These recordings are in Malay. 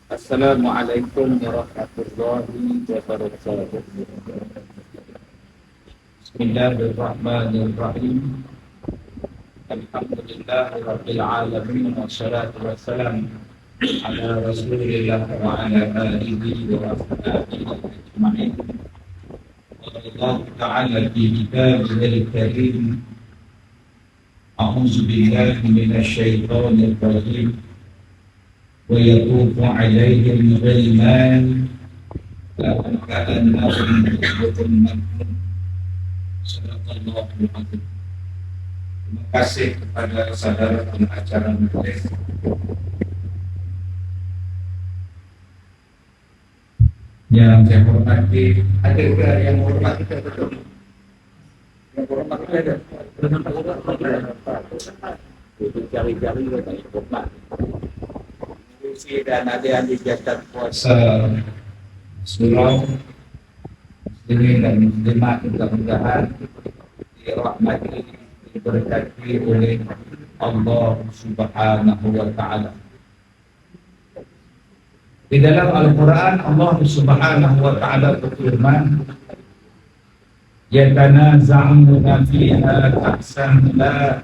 Assalamualaikum warahmatullahi wabarakatuh. Bismillahirrahmanirrahim. Alhamdulillahirabbil alamin wassalatu wassalamu ala Rasulillah wa ala alihi wa sahbihi ajma'in. Allah Ta'ala fi kitabihil karim. A'udzu billahi minasyaitonir rajim. ويطوف عليهم غلمان كأنهم حجة مكنون. Sadaqallahul Azim. Terima kasih kepada saudara pengacara majelis yang saya hormati. Ada ke yang hormat kita betul? Yang hormat kita ada? Itu cari-cari kita yang hormat. Dan ada yang dijadikan puasa surau muslimin dan muslimat, mudah-mudahan dirahmati, diberkati oleh Allah Subhanahu wa Ta'ala. Di dalam Al-Quran Allah Subhanahu wa Ta'ala berfirman, yatanaza'una fiha ka'san la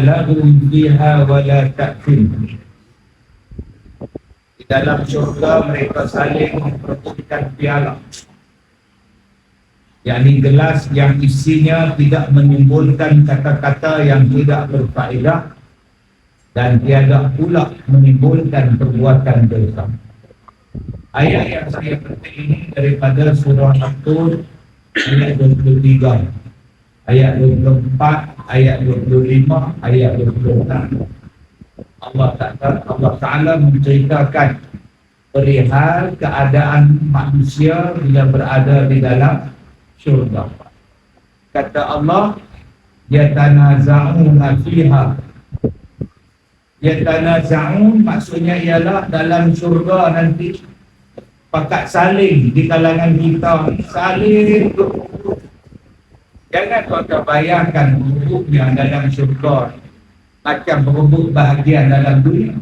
lahum fiha wa la ta'fin. Dalam syurga mereka saling memperebutkan piala, yakni gelas yang isinya tidak menimbulkan kata-kata yang tidak berfaedah dan tiada pula menimbulkan perbuatan dosa. Ayat yang saya petik ini daripada surah At-Tur ayat 23, ayat 24, ayat 25, ayat 26. Allah Ta'ala menceritakan perihal keadaan manusia bila berada di dalam syurga. Kata Allah, yatanaza'una fiha. Yatanaza'un maksudnya ialah dalam syurga nanti pakat saling di kalangan kita, saling berebut. Jangan kau bayangkan berebutnya dalam syurga macam berebut bahagian dalam dunia.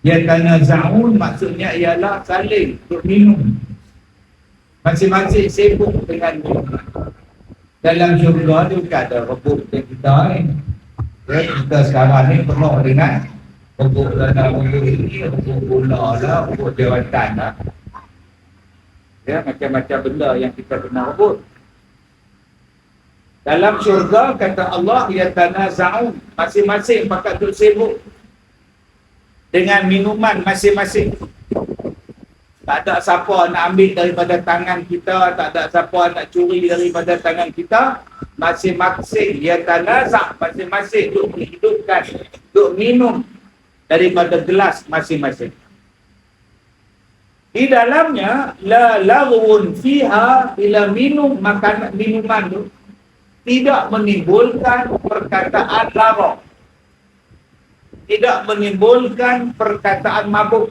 Yatanaza'un maksudnya ialah saling berminum, masing-masing sibuk dengan minuman. Dalam syurga tu bukan ada rebut kita ni. Kita sekarang ni penuh dengan rebut dalam rebut ini, rebut bola lah, rebut jawatan lah. Ya, macam-macam benda yang kita kena rebut. Dalam syurga kata Allah, yatanaza'un, masing-masing pakat duk sibuk dengan minuman masing-masing. Tak ada siapa nak ambil daripada tangan kita, tak ada siapa nak curi daripada tangan kita. Masing-masing yatanaza', masing-masing duk menghidupkan, duk minum daripada gelas masing-masing. Di dalamnya la laghun fiha, bila minum makanan minuman tu tidak menimbulkan perkataan lara, tidak menimbulkan perkataan mabuk.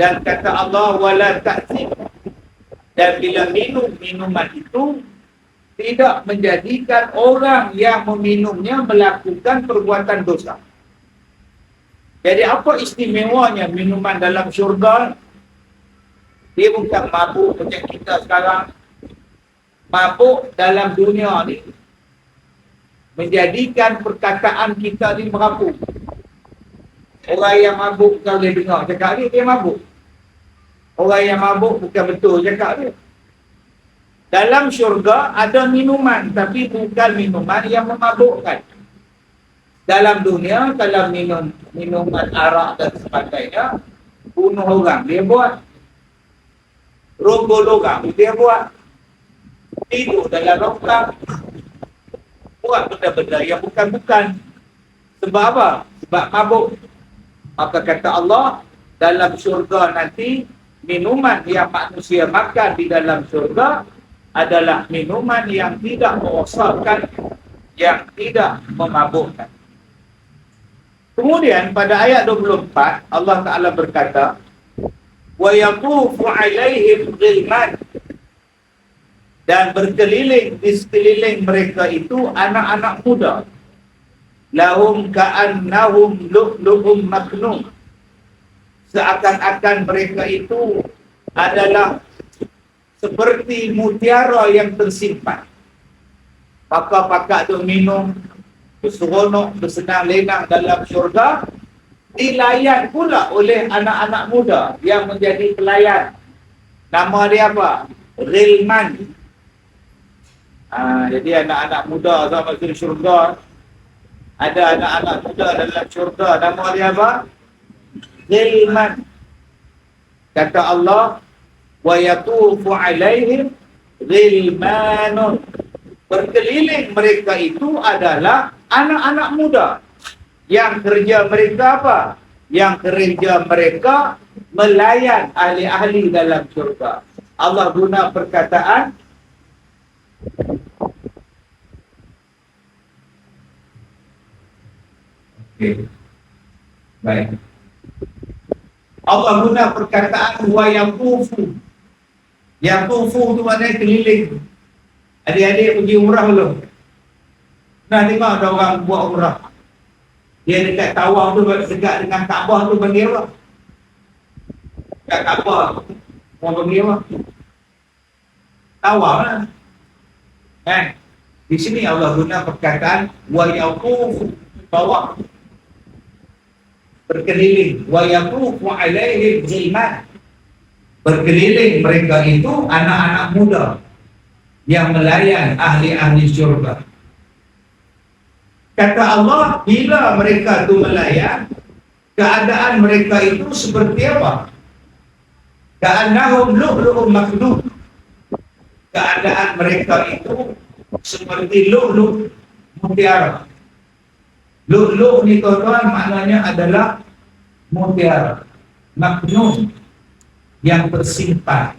Dan kata Allah wala ta'zim, dan bila minum minuman itu tidak menjadikan orang yang meminumnya melakukan perbuatan dosa. Jadi apa istimewanya minuman dalam syurga? Dia bukan mabuk macam kita sekarang. Mabuk dalam dunia ni menjadikan perkataan kita ni merapu. Orang yang mabuk kalau dia dengar cakap dia mabuk. Orang yang mabuk bukan betul cakap dia. Dalam syurga ada minuman, tapi bukan minuman yang memabukkan. Dalam dunia kalau minum minuman arak dan sebagainya, bunuh orang dia buat, rogol orang dia buat, tidur dalam longkang, buat benda-benda yang bukan-bukan. Sebab apa? Sebab mabuk. Maka kata Allah, dalam syurga nanti minuman yang manusia makan di dalam syurga adalah minuman yang tidak merosakkan, yang tidak memabukkan. Kemudian pada ayat 24 Allah Ta'ala berkata, wa yatufu alaihim ghilman, dan berkeliling di sekeliling mereka itu anak-anak muda. lahum ka'annahum lu'lu'um maknun, seakan-akan mereka itu adalah seperti mutiara yang tersimpan. Pakar-pakar tu minum, berseronok, bersenang lenang dalam syurga, dilayan pula oleh anak-anak muda yang menjadi pelayan. Nama dia apa? Ghilman. Jadi anak-anak muda dalam syurga, ada anak-anak muda dalam syurga, nama dia apa? Ghilman. Kata Allah, wa yatufu alaihim ghilmanun. Berkeliling mereka itu adalah anak-anak muda. Yang kerja mereka apa? Yang kerja mereka melayan ahli-ahli dalam syurga. Allah guna perkataan baik. Allah guna perkataan wa yaqufu. Yaqufu tu maknanya keliling. Adik-adik pergi umrah belum? Nah, tengok ada orang buat umrah. Dia dekat tawaf tu, dekat dengan Kaabah tu panggil apa? Dekat Kaabah orang panggil apa? Tawaf lah. Di sini Allah guna perkataan wa yaqufu, tawaf, berkeliling. Wa yaqufu alaihim ghilman. Berkeliling mereka itu anak-anak muda yang melayan ahli-ahli syurga. Kata Allah, bila mereka itu melayan, keadaan mereka itu seperti apa? Ka'annahum lu'lu'um maknun. Keadaan mereka itu seperti lu'lu', mutiara. Lu'lu' ni tuan-tuan maknanya adalah mutiara. Maknun, yang tersimpan.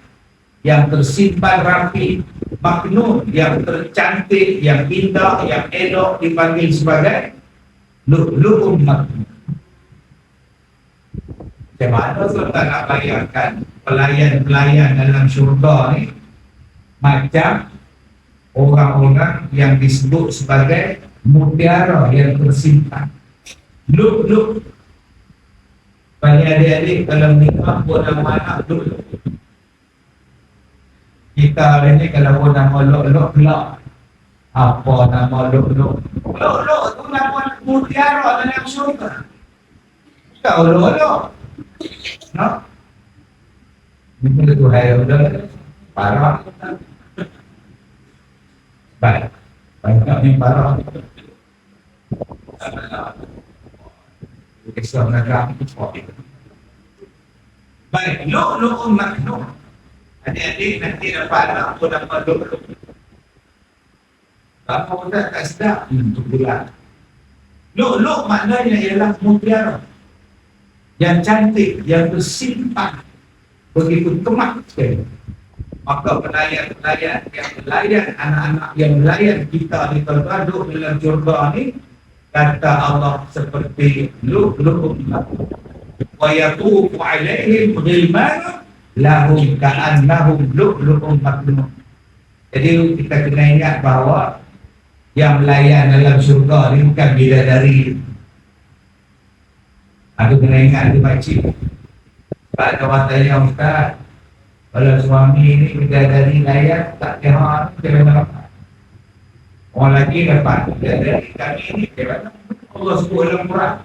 Yang tersimpan rapi. Maknun, yang tercantik, yang indah, yang elok, dipanggil sebagai lu'lu'um maknun. Macam mana tuan-tuan nak bayangkan pelayan-pelayan dalam syurga ni macam orang-orang yang disebut sebagai mutiara yang tersimpan. Lu'lu'. Banyak adik-adik kalau nikah buat nama anak lu'lu'. Kita hari ni kalau pun nama lu'lu' kelak, apa nama lu'lu'? Lu'lu' tu nama mutiara dalam syurga. Kau lu'lu', no? Ini tu hai udah parah. Baik, banyak ni parah. Kisah negara. Baik, lu'lu'un maknun. Adik-adik nanti dapat anak pun dapat lu'lu'. Bapa pun tak sedap untuk bulan. Lu'lu' maknanya ialah mutiara yang cantik, yang tersimpan begitu kemat sekali. Maka pelayan-pelayan yang melayan anak-anak yang melayan kita di tergaduk dalam syurga ni, kata Allah seperti lu'lu'un maknun. Wa yatufu alaihim ghilman lahum ka'annahum lu'lu'um maknun. Jadi kita kena ingat bahawa yang melayan dalam syurga ni bukan bidadari. Aku kena ingat tu makcik. Sebab ada orang tanya, Ustaz, kalau suami ni bidadari layan tak kira macam mana? Orang lagi dapat bidadari, kami ni kira Allah sebut dalam Quran.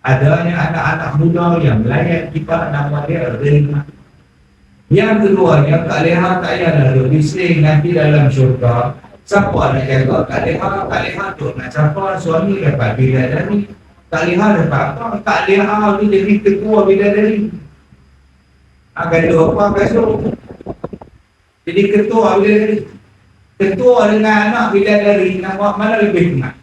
Adanya anak-anak muda yang melayan kita, nama dia Ghilman. Yang keduanya, Kak Leha tak payah lalu bising nanti dalam syurga. Siapa nak jaga Kak Leha tu nak siapa suami dapat bidadari. Kak Leha dapat apa? Kak Leha ni jadi ketua bidadari. Akan ada apa besok? Jadi ketua bidadari. Ketua dengan anak bidadari, nama mana lebih tenang?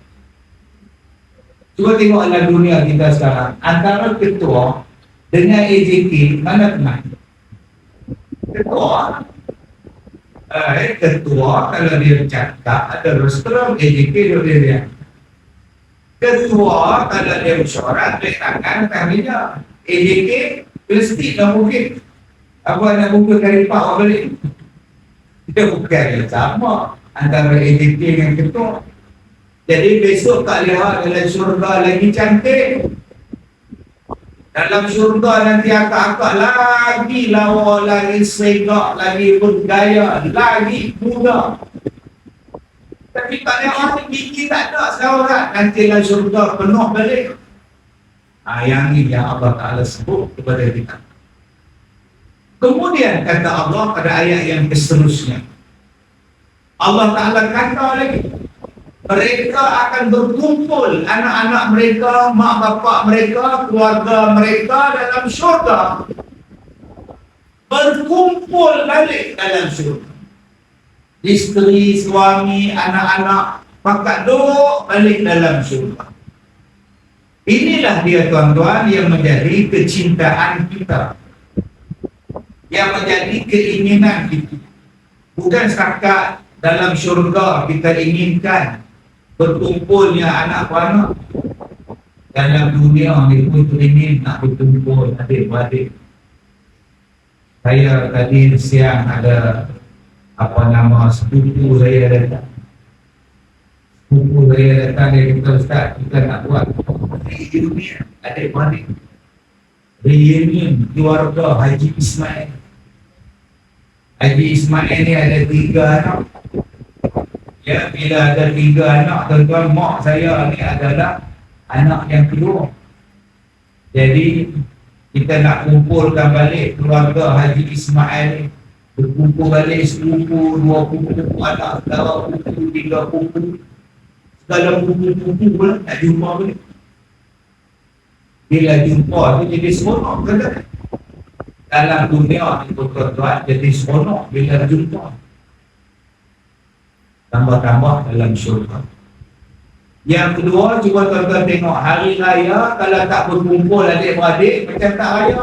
Cuba tengoklah dunia kita sekarang. Antara ketua dengan AJK, mana tenang? Ketua. Ketua kalau dia cakap ada restoran, AJK dia. Ketua kalau dia mesyuarat, dia tangan tangannya. AJK plastik dah mungkin. Apa nak buka karipak awak balik? Dia bukan sama antara AJK dengan ketua. Jadi besok tak lihat dalam syurga lagi cantik. Dalam syurga nanti akak-akak lagi lawa, lagi segak, lagi bergaya, lagi muda. Tapi tak lihat gigi tak ada seorang. Nanti dalam syurga penuh balik. Yang ini yang Allah Ta'ala sebut kepada kita. Kemudian kata Allah pada ayat yang seterusnya, Allah Ta'ala kata lagi, mereka akan berkumpul, anak-anak mereka, mak bapak mereka, keluarga mereka dalam syurga, berkumpul balik dalam syurga. Isteri, suami, anak-anak pakat duduk balik dalam syurga. Inilah dia tuan-tuan yang menjadi kecintaan kita, yang menjadi keinginan kita. Bukan setakat dalam syurga kita inginkan berkumpulnya anak-anak. Dalam dunia ni pun ingin nak berkumpul adik-adik. Saya tadi siang ada sepupu saya datang. Sepupu saya datang, dia kata, Ustaz, kita nak buat reunion adik-adik. Reunion keluarga Haji Ismail. Haji Ismail ni ada 3 anak. Ya, bila ada 3 anak, tuan-tuan, mak saya ni adalah anak yang kedua. Jadi kita nak kumpulkan balik keluarga Haji Ismail, berkumpul balik sepupu, 2 pupu, anak saudara pupu, 3 pupu, segala pupu-pupu pula nak jumpa balik. Bila jumpa tu jadi seronok, kata dalam dunia ni tuan-tuan, jadi seronok bila jumpa. Tambah-tambah dalam syurga. Yang kedua, cuba tuan-tuan tengok hari raya, kalau tak berkumpul adik-beradik, macam tak raya.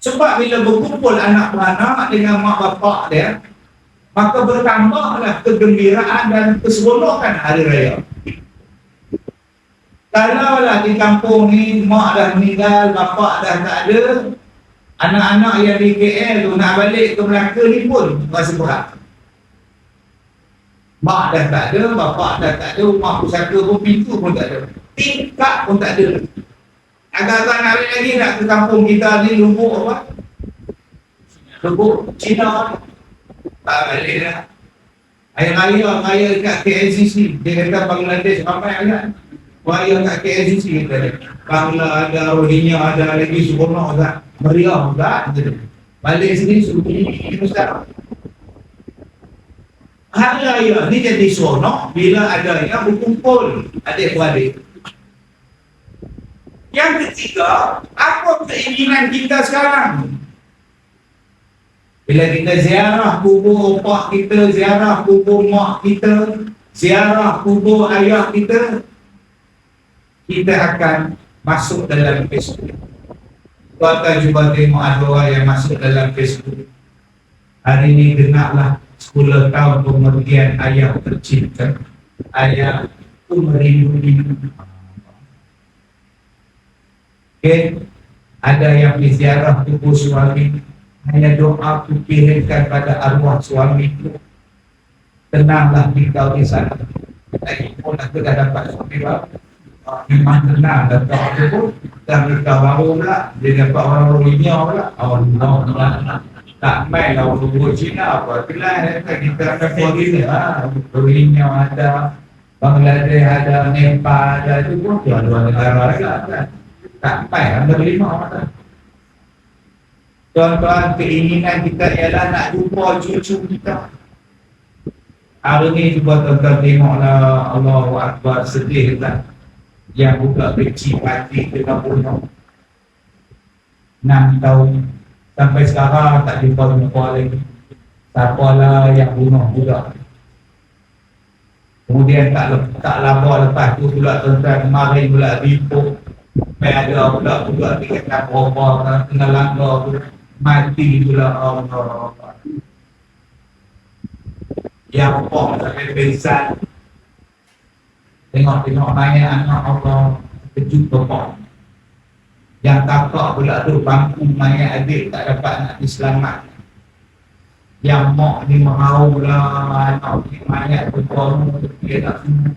Sebab bila berkumpul anak-anak dengan mak bapak dia, maka bertambahlah kegembiraan dan keseronokan hari raya. Kalau lah di kampung ni mak dah meninggal, bapak dah tak ada, anak-anak yang di KL tu nak balik ke Melaka ni pun rasa berat. Mak dah tak ada, bapak dah tak ada, rumah pusaka pun, pintu pun tak ada, tingkap pun tak ada. Agak-agak nak balik lagi nak ke kampung kita ni, Lubuk apa? Lubuk Cina. Tak balik dah. Hari raya dekat KLCC, dia kata Bangladesh ramai agak. Raya kat KLCC kita Bangla ada, Rohingya ada, lagi seronok tak? Meriah tak? Balik sini suruh pergi Ustaz. Hari raya ni jadi seronok bila ada yang berkumpul adik-beradik. Yang ketiga, apa keinginan kita sekarang? Bila kita ziarah kubur opak kita, ziarah kubur mak kita, ziarah kubur ayah kita, kita akan masuk dalam Facebook. Tuan-tuan cuba tengok ada orang yang masuk dalam Facebook. Hari ini genaplah 10 tahun kemudian ayah tercinta, ayah itu merindu. Okay. Ada yang berziarah kubur suami, hanya doa aku kirimkan pada arwah suami itu, tenanglah engkau di sana. Lagi pun aku dah dapat suami baru, memang tenang dan doa itu pun, dan engkau baru pula, dia dapat orang Rohingya pula, Allah tak main lah orang kubur Cina apa, bila kita akan pergi ni, Rohingya ada, Bangladesh ada, Nepal ada, itu pun dua-dua negara kan. Tak sampai anda berlima orang. Tuan-tuan, keinginan kita ialah nak jumpa cucu kita. Hari ni cuba tuan-tuan tengoklah, Allahu Akbar, sedih tak? Yang budak kecil mati kena bunuh 6 tahun. Sampai sekarang tak jumpa lagi. Siapalah yang bunuh budak. Kemudian tak lama lepas tu pula tuan-tuan, kemarin pula Bipuk, ada pula dikata berapa kena langgar pula, mati pula. Allah yang pok sampai pingsan. Tengok banyak anak Allah kejut pokok. Yang kakak pula tu bangku mayat adik tak dapat nak diselamat. Yang mak ni merau lah, anak ni mayat berbuang, dia tak semua.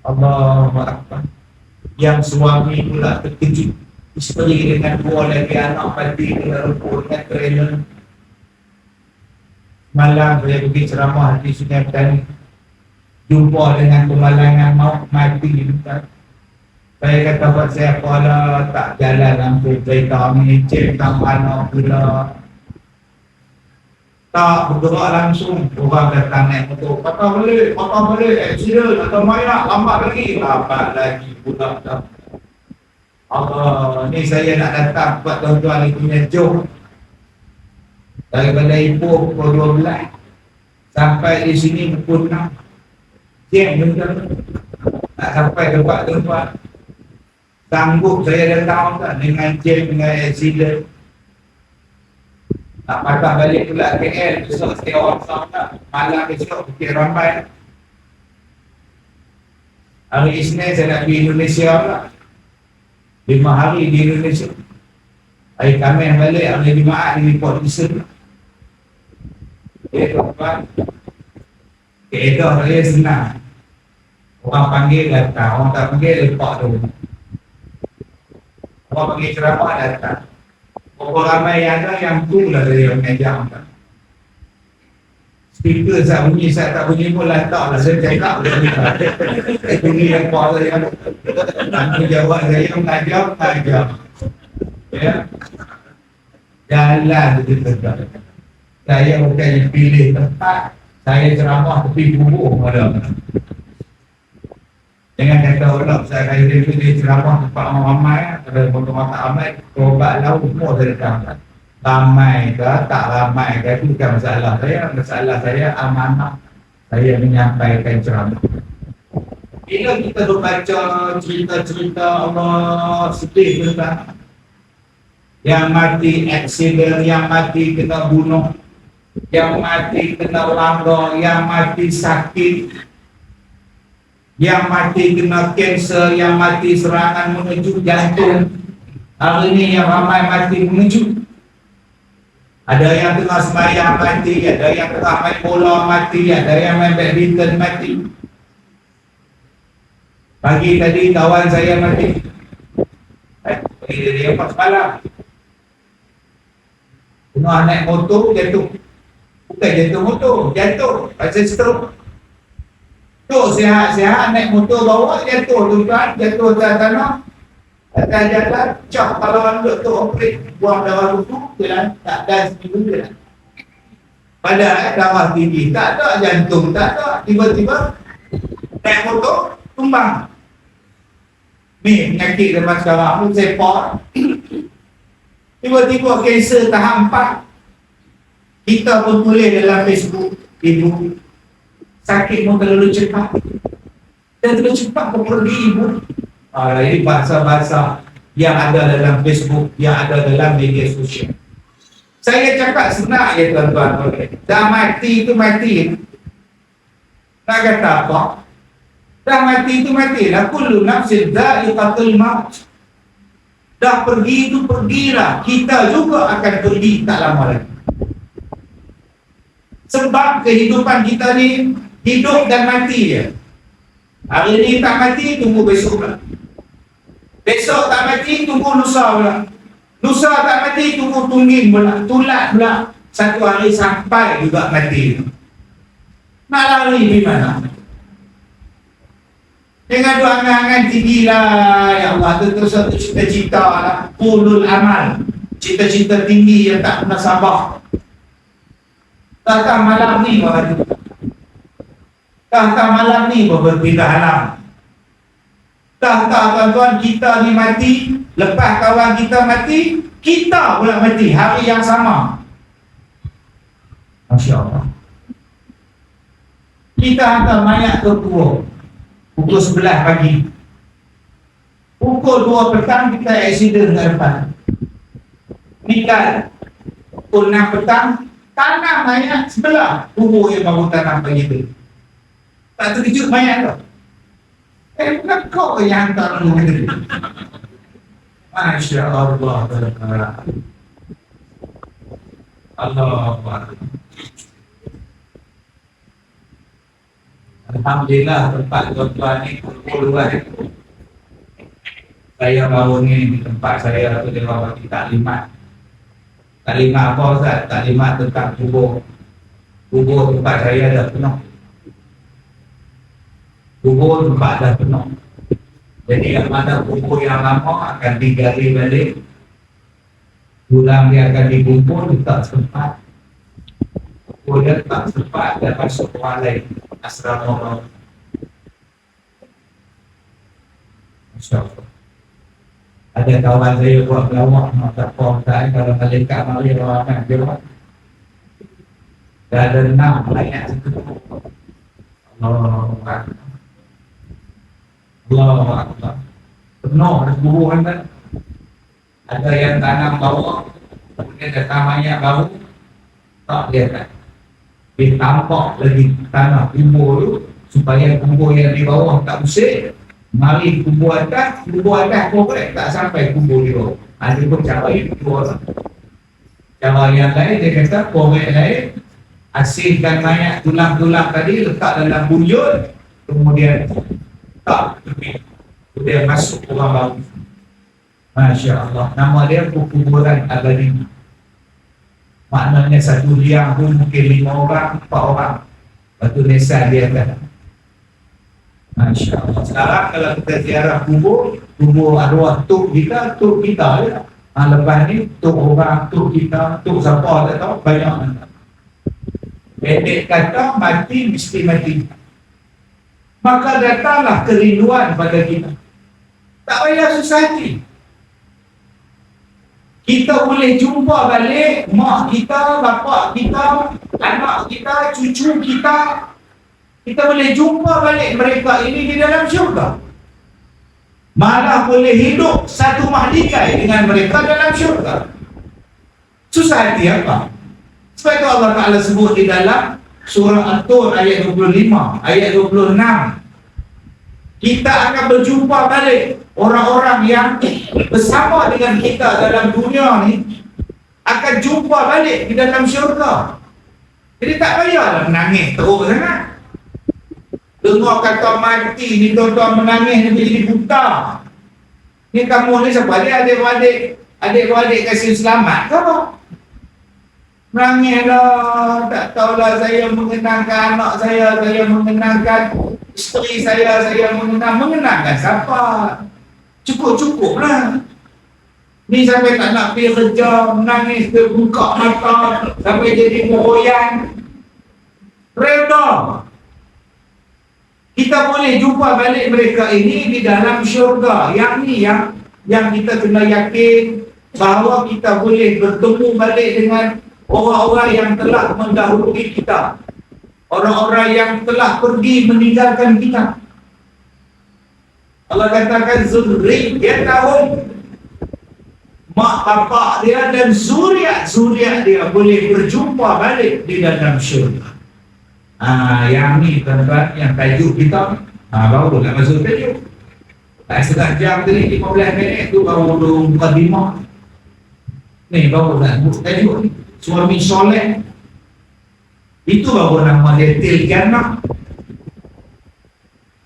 Allah Akbar. Yang suami pula terkejut. Isteri dengan dua lagi anak mati dengan rumput dengan trailer. Malam saya pergi ceramah di Sungai Petani. Jumpa dengan kemalangan maut mati. Saya kata buat saya pula tak jalan lampu kereta ni. Cek tak mana pula. Tak bergerak langsung. Orang datang naik motor. Patah balik. Accident atau mayat. Lambat lagi. Lambat lagi pula. Allah, ni saya nak datang buat tuan-tuan ni punya jom. Daripada Ipoh pukul 12 sampai di sini pukul 6. Jam benda tu. Tak sampai tempat tuan-tuan. Sanggup saya datang tak dengan jam, dengan accident. Tak patah balik pula KL. Besok saya orang tak. Malam besok fikir ramai. Hari Isnin saya nak pergi Indonesia pula. 5 hari di Indonesia. Hari Khamis balik, hari Jumaat di Port Dickson. Tuan-tuan, keedah saya senang. Orang panggil datang, orang tak panggil lepak dulu. Orang panggil ceramah datang. Berapa ramai yang ada yang tu lah dari orang mengajar. Speaker saya bunyi, saya tak bunyi pun lantak lah. Saya cakap bunyi yang kuat saya. Tanggungjawab saya mengajar. Ya. Jalan begitu. Saya bukan pilih tempat. Saya ceramah tepi kubur pada. Jangan kata orang saya kaya dia ceramah tempat orang ramai. Ada motor tak ramai. Berobat laut semua saya datang. Ramai ke tak ramai ke itu bukan masalah saya. Masalah saya amanah saya menyampaikan ceramah. Bila kita berbaca cerita-cerita Allah sedih tentang yang mati aksiden, yang mati kena bunuh, yang mati kena langgar, yang mati sakit, yang mati kena kanser, yang mati serangan menuju jantung. Hari ini yang ramai mati menuju. Ada yang tengah sembahyang mati, ada yang tengah main bola mati, ada yang main badminton mati. Pagi tadi kawan saya mati. Pagi tadi 4 malam. Tengah naik motor jatuh. Bukan jatuh motor, jatuh. Pasal stroke. Tu sihat-sihat naik motor bawa jatuh tuan-tuan, jatuh atas tanah. Atas jalan, cak kalau orang duduk tu operate, buang darah tutup, jalan, tak ada seminggu jalan. Padahal darah tinggi, tak ada jantung, tak ada. Tiba-tiba, naik motor, tumbang. Ni, penyakit zaman sekarang pun sepak. Tiba-tiba, kanser tahap 4. Kita pun tulis dalam Facebook, ibu, sakit pun terlalu cepat. Dan terlalu cepat pun pergi ibu. Ini bahasa-bahasa yang ada dalam Facebook, yang ada dalam media sosial. Saya cakap senang ya tuan-tuan. Dah mati itu mati. Nak kata apa? Dah mati itu mati. La kullu nafsin dha'iqatul maut. Dah pergi itu pergilah. Kita juga akan pergi tak lama lagi. Sebab kehidupan kita ni hidup dan mati je. Hari ni tak mati, tunggu besok pula. Besok tak mati, tunggu lusa pula. Lusa tak mati, tunggu tungging pula. Tulat pula. Satu hari sampai juga mati. Nak lari di mana? Jangan doa angan-angan tinggi lah. Ya Allah, itu satu cita-cita lah. Ulul amal. Cita-cita tinggi yang tak pernah sabar. Datang malam ni bahagia. Datang malam ni berpindah alam. Tak tuan-tuan, kita ni mati. Lepas kawan kita mati, kita pula mati hari yang sama. Masya Allah. Kita hantar mayat ke kubur pukul 11 pagi. Pukul 2 petang kita aksiden ke depan. Nikah pukul 6 petang, tanam mayat sebelah kubur yang baru tanam pagi tu. Tak terkejut mayat tu. Bukan kau yang hantar dulu. Masya Allah. Allah Akbar. Alhamdulillah tempat tuan-tuan ni kumpul luas. Saya baru ni di tempat saya tu dia bawa taklimat. Taklimat apa Ustaz? Taklimat tentang kubur. Kubur tempat saya dah penuh. Kubur tempat dah penuh. Jadi yang mana kubur yang lama akan digali balik. Tulang dia akan dikumpul tak sempat. Kubur dia tak sempat dan masuk orang lain. Asrama orang. Masya Allah. Ada kawan saya buat pelawak, tak apa tak kalau malaikat mari orang akan jawab. Dah ada 6 ayat situ. Allah Akbar. Allah Akbar. Penuh ada kuburan kan. Ada yang tanam bawah, kemudian datang mayat baru, tak dia kan. Dia tampak lagi tanah kubur tu supaya kubur yang di bawah tak usik. Mari kubur atas korek tak sampai kubur di bawah. Ada pun cara yang kedua. Cara yang lain dia kata korek lain, asingkan mayat tulang-tulang tadi letak dalam buyut, kemudian tak tepi, kemudian masuk orang baru. Masya Allah. Nama dia kuburan abadi. Maknanya satu liang tu mungkin 5 orang, 4 orang. Lepas tu nesan dia kan. Masya Allah. Sekarang kalau kita ziarah kubur arwah tok kita je. Lepas ni tok orang, tok kita, tok siapa tak tahu, banyak mana. Pendek kata mati mesti mati. Maka datanglah kerinduan pada kita. Tak payah susah hati. Kita boleh jumpa balik mak kita, bapak kita, anak kita, cucu kita. Kita boleh jumpa balik mereka ini di dalam syurga. Malah boleh hidup satu mahligai dengan mereka dalam syurga. Susah hati apa? Sebab itu Allah Ta'ala sebut di dalam surah At-Tur ayat 25, ayat 26. Kita akan berjumpa balik orang-orang yang bersama dengan kita dalam dunia ni, akan jumpa balik di dalam syurga. Jadi tak payahlah menangis teruk sangat. Dengar kata mati ni tuan-tuan menangis ni jadi buta. Ni kamu ni siapa? Dia adik-beradik kasih selamat ke apa? Menangislah, tak tahulah saya mengenangkan anak saya mengenangkan isteri saya mengenangkan siapa? Cukup-cukuplah. Ni sampai tak nak pergi kerja, menangis, terbuka mata, sampai jadi meroyan. Reda. Kita boleh jumpa balik mereka ini di dalam syurga. Yang ni yang kita kena yakin bahawa kita boleh bertemu balik dengan orang-orang yang telah mendahului kita. Orang-orang yang telah pergi meninggalkan kita. Allah katakan zurriyatahum, mak bapak dia dan zuriat dia boleh berjumpa balik di dalam syurga. Yang ni tuan-tuan, yang tajuk kita baru nak masuk tajuk. Tak setengah jam tadi, 15 minit tu baru buka 5. Ni baru nak buka tajuk ni. Suami soleh. Itu baru nama dia Til Jannah.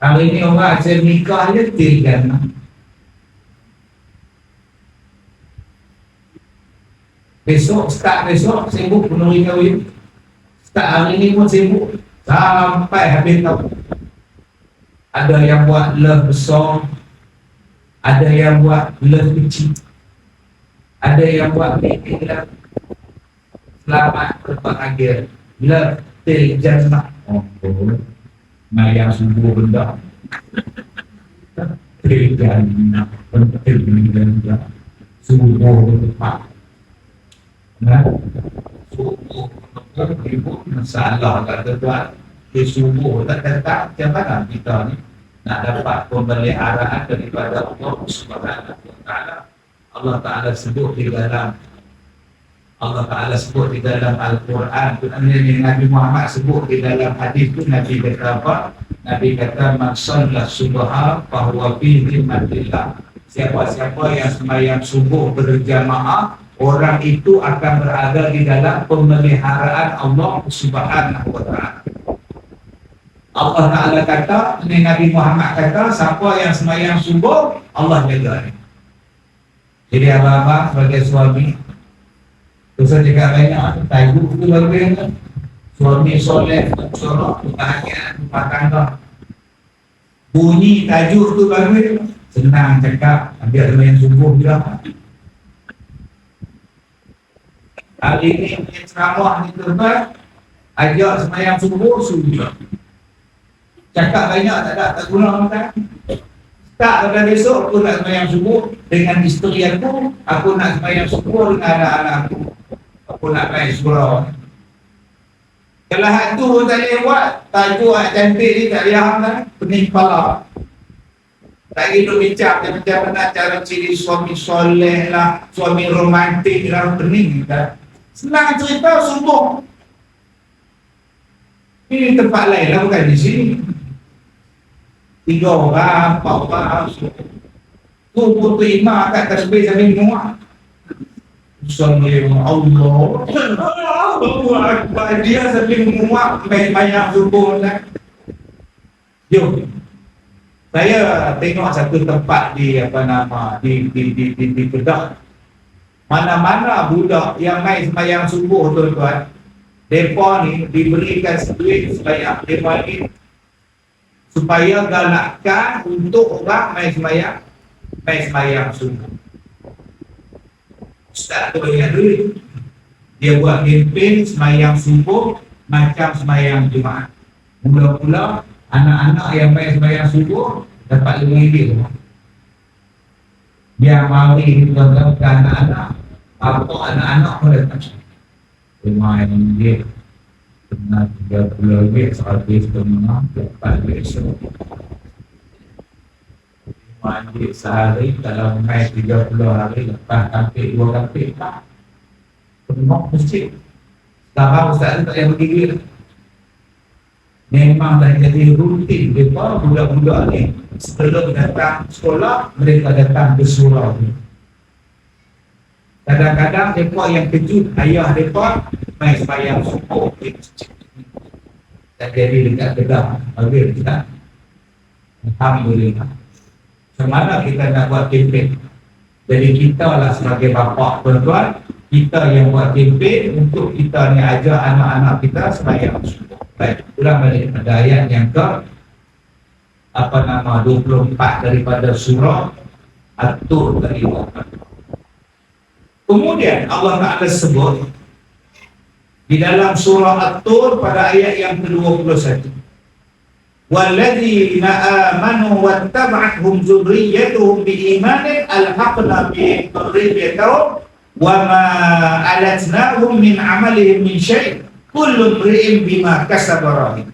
Hari ni orang asyik nikah je Til Jannah. Start besok sibuk penuhi kahwin. Start hari ni pun sibuk sampai habis tahun. Ada yang buat love besar, ada yang buat love kecil, ada yang buat meeting love selamat berbahagia, love Til Jannah. Mayang subuh benda Til Jannah, Til Jannah, subuh bertempat. Subuh ribut masalah kata tuan. Di subuh tak datang, macam mana kita ni nak dapat pemeliharaan daripada Allah Subhanahu wa taala. Allah Taala sebut di dalam Al-Quran, Nabi Muhammad sebut di dalam hadis tu, Nabi kata apa? Nabi kata man shalla subha fa huwa fi dhimmatillah. Siapa-siapa yang sembahyang subuh berjamaah, orang itu akan berada di dalam pemeliharaan Allah Subhanahu wa Ta'ala. Allah Ta'ala kata, Nabi Muhammad kata, siapa yang sembahyang subuh, Allah jaga dia. Jadi abang-abang sebagai suami, dosa juga banyak, tajuk itu bagus. Suami soleh, sorok, kebahagiaan rumah tangga. Bunyi tajuk tu bagus, senang cakap, biar sembahyang subuh juga. Hari ini ceramah ni tuan-tuan, ajak sembahyang subuh juga. Cakap banyak tak guna kan? Tak, pada besok aku nak sembahyang subuh dengan isteri aku nak sembahyang subuh dengan anak-anak aku nak main surau. Kalau hak tu pun tak boleh buat, tajuk hak cantik ni tak boleh kan? Pening kepala. Tak hidup bincang macam mana cara ciri suami soleh lah, suami romantik lah, pening kan? Senang cerita subuh. Ini tempat lain lah, bukan di sini. 3 orang, 4 orang. Tu putu imam kat terbih sambil muak. Assalamualaikum Allah. Dia sambil muak banyak subuh kan. Jom. Saya tengok satu tempat di di Kedah. Mana-mana budak yang main sembahyang subuh tuan-tuan, mereka ni diberikan duit sembahyang mereka ni supaya galakkan untuk orang main sembahyang subuh. Ustaz tu banyak duit, dia buat kempen sembahyang subuh macam sembahyang Jumaat. Mula-mula anak-anak yang main sembahyang subuh dapat RM5. Dia mari tuan-tuan ke anak-anak, apa anak-anak pun datang. RM5 kena 30 ringgit, 100 setengah, 4 ringgit setengah. RM5 sehari, kalau main 30 hari, lepas kampik, 2 kampik, tak. Penuh masjid. Sekarang Ustaz tak payah berdiri. Memang dah jadi rutin mereka, budak-budak ni sebelum datang sekolah, mereka datang ke surau ni. Kadang-kadang mereka yang kejut, ayah mereka main sembahyang subuh di masjid. Tak jadi dekat Kedah, habis kita. Alhamdulillah. Semana kita nak buat kempen. Jadi kita lah sebagai bapa tuan-tuan, kita yang buat kempen untuk kita ni ajak anak-anak kita sembahyang subuh. Baik, ulang balik pada ayat yang ke 24 daripada surah At-Tur tadi. Kemudian Allah Ta'ala sebut di dalam surah At-Tur pada ayat yang ke-21, walladzina amanu wattaba'athum dzurriyyatuhum biimanin alhaqna bihim dzurriyyatahum wa ma alatnahum min amalihim min syai' kullu imri'in bima kasaba rahin.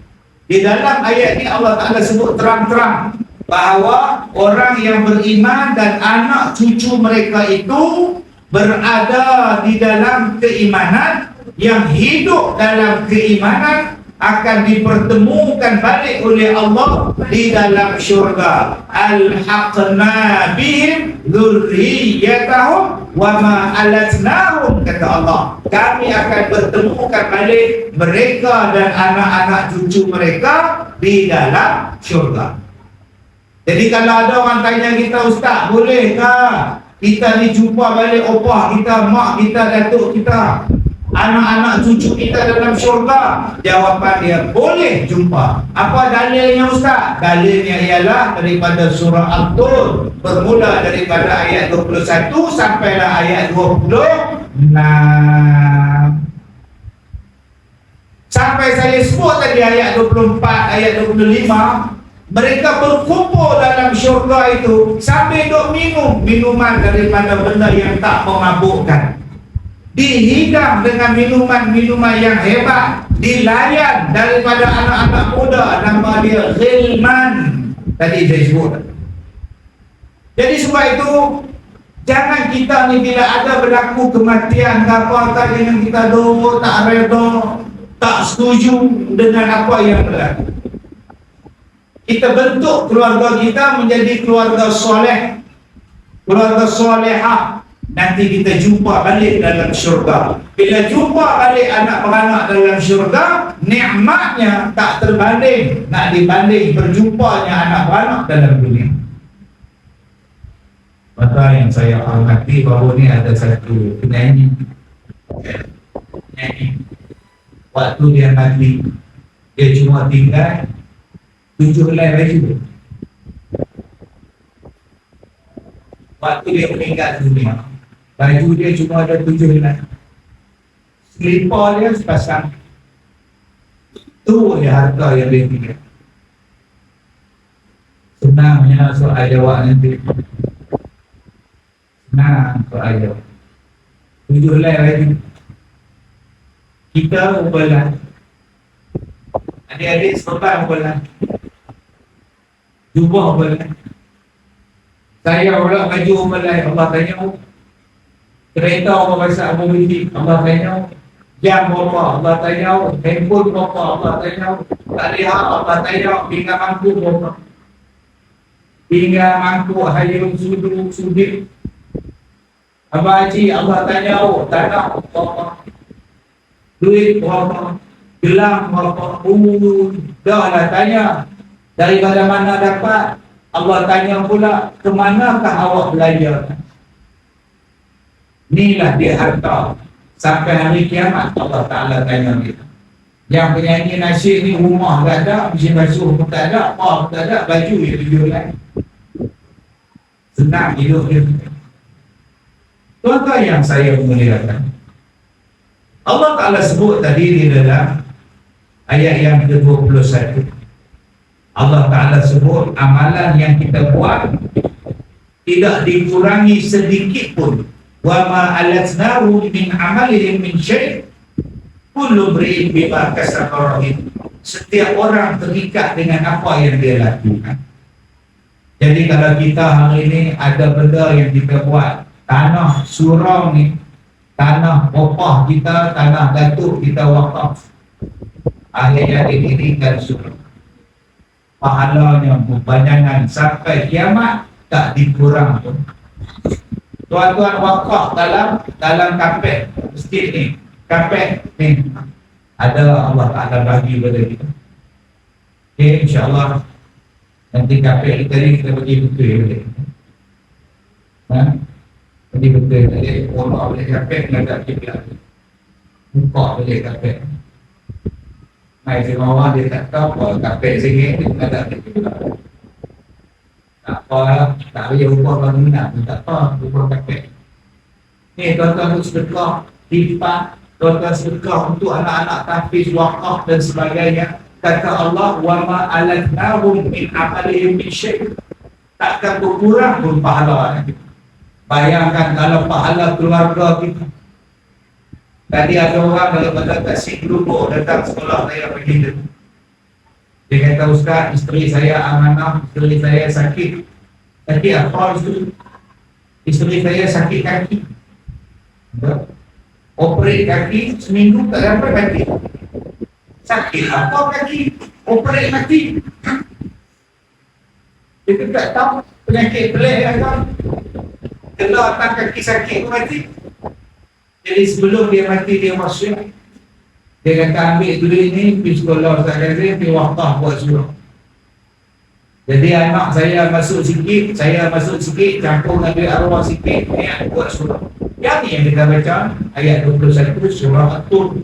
Di dalam ayat ini Allah Ta'ala sebut terang-terang bahawa orang yang beriman dan anak cucu mereka itu berada di dalam keimanan, yang hidup dalam keimanan akan dipertemukan balik oleh Allah di dalam syurga. Alhaqna bihim dzurriyyatahum wa ma alatnahum, kata Allah, kami akan pertemukan balik mereka dan anak-anak cucu mereka di dalam syurga. Jadi kalau ada orang tanya kita, Ustaz, bolehkah kita ni jumpa balik opah kita, mak kita, datuk kita, anak-anak cucu kita dalam syurga? Jawapan dia, boleh jumpa. Apa dalilnya Ustaz? Dalilnya ialah daripada surah Al-Tur, bermula daripada ayat 21 sampailah ayat 26. Sampai saya sebut tadi ayat 24, ayat 25, mereka berkumpul dalam syurga itu sambil duk minum minuman daripada benda yang tak memabukkan, dihidang dengan minuman-minuman yang hebat, dilayan daripada anak-anak muda, nama dia Ghilman tadi saya sebut. Jadi sebab itu jangan kita ni bila ada berlaku kematian apa tadi yang kita doa tak reda, tak setuju dengan apa yang berlaku. Kita bentuk keluarga kita menjadi keluarga soleh, keluarga solehah, nanti kita jumpa balik dalam syurga. Bila jumpa balik anak beranak dalam syurga, nikmatnya tak terbanding nak dibanding berjumpanya anak beranak dalam dunia. Maka yang saya hormati, bahawa ni ada satu penyanyi. Waktu dia mati, dia cuma tinggal 7 helai baju. Waktu dia meninggal dunia, baju dia cuma ada 7 helai. Selipar dia sepasang. Itu dia harta yang dia tinggal. Senangnya soal jawab nanti. Senang soal jawab. 7 helai baju. Kita ubalan. Adik-adik sebentar ubalan. Jubah ubalan. Saya pula baju ubalan. Allah tanya, kereta apa bahasa Abu Bidi? Allah tanya, jam berapa? Allah tanya, handphone berapa? Allah tanya, taliah Allah tanya, pinggang mangkuk berapa? Pinggang mangkuk hayung sudut. Abah Haji Allah tanya, tanah berapa? Duit berapa? Gelang berapa? Dah lah tanya. Daripada mana dapat? Allah tanya pula, ke manakah awak belajar? Inilah dia harta. Sampai hari kiamat Allah Ta'ala tanya kita. Yang penyanyi nasyid ni rumah tak ada, mesin basuh pun tak ada, apa pun tak ada, baju dia jual. Senang hidup dia. Tuan-tuan yang saya muliakan, Allah Ta'ala sebut tadi di dalam ayat yang ke-21. Allah Ta'ala sebut amalan yang kita buat tidak dikurangi sedikit pun. Wa ma alatnahu min amalihim min syai' kullu mri'in bima kasaba rahin. Setiap orang terikat dengan apa yang dia lakukan. Jadi kalau kita hari ini ada benda yang kita buat, tanah surau ni, tanah opah kita, tanah datuk kita wakaf, akhirnya didirikan surau, pahalanya berpanjangan sampai kiamat, tak dikurang pun. Tuan-tuan wakaf dalam kapek masjid ni, kapek ni ada Allah Ta'ala bagi kepada kita. Okay, insyaAllah nanti kapek kita ni kita bagi betul boleh. Bagi betul tadi orang boleh kapek menghadap kiblat, buka boleh kapek. Mai di bawah dia tak tahu apa kapek sikit dia menghadap kiblat. Tak apa, tak boleh ubah bangunan, tak apa, ubah kapek. Ni tuan-tuan untuk sedekah, lipat, tuan-tuan sedekah untuk anak-anak tahfiz, wakaf dan sebagainya. Kata Allah, wa ma alatnahum min amalihim min syai'. Takkan berkurang pun pahala. Bayangkan kalau pahala keluarga kita. Tadi ada orang daripada Tasik Lubuk datang sekolah saya pergi. Dia kata, Ustaz, isteri saya amanah, isteri saya sakit. Sakit apa isteri? Isteri saya sakit kaki. Operate kaki, seminggu tak dapat kaki. Sakit apa kaki? Operate kaki. Kita tak tahu penyakit pelik kan? Kena atas kaki sakit pun mati. Jadi sebelum dia mati, dia masuk. Dia kata ambil duit ni, pergi sekolah Ustaz Kazim, pergi wakaf buat surau. Jadi anak saya masuk sikit, campur dengan duit arwah sikit, niat buat surau. Yang ni yang kita baca, ayat 21 surah At-Tur.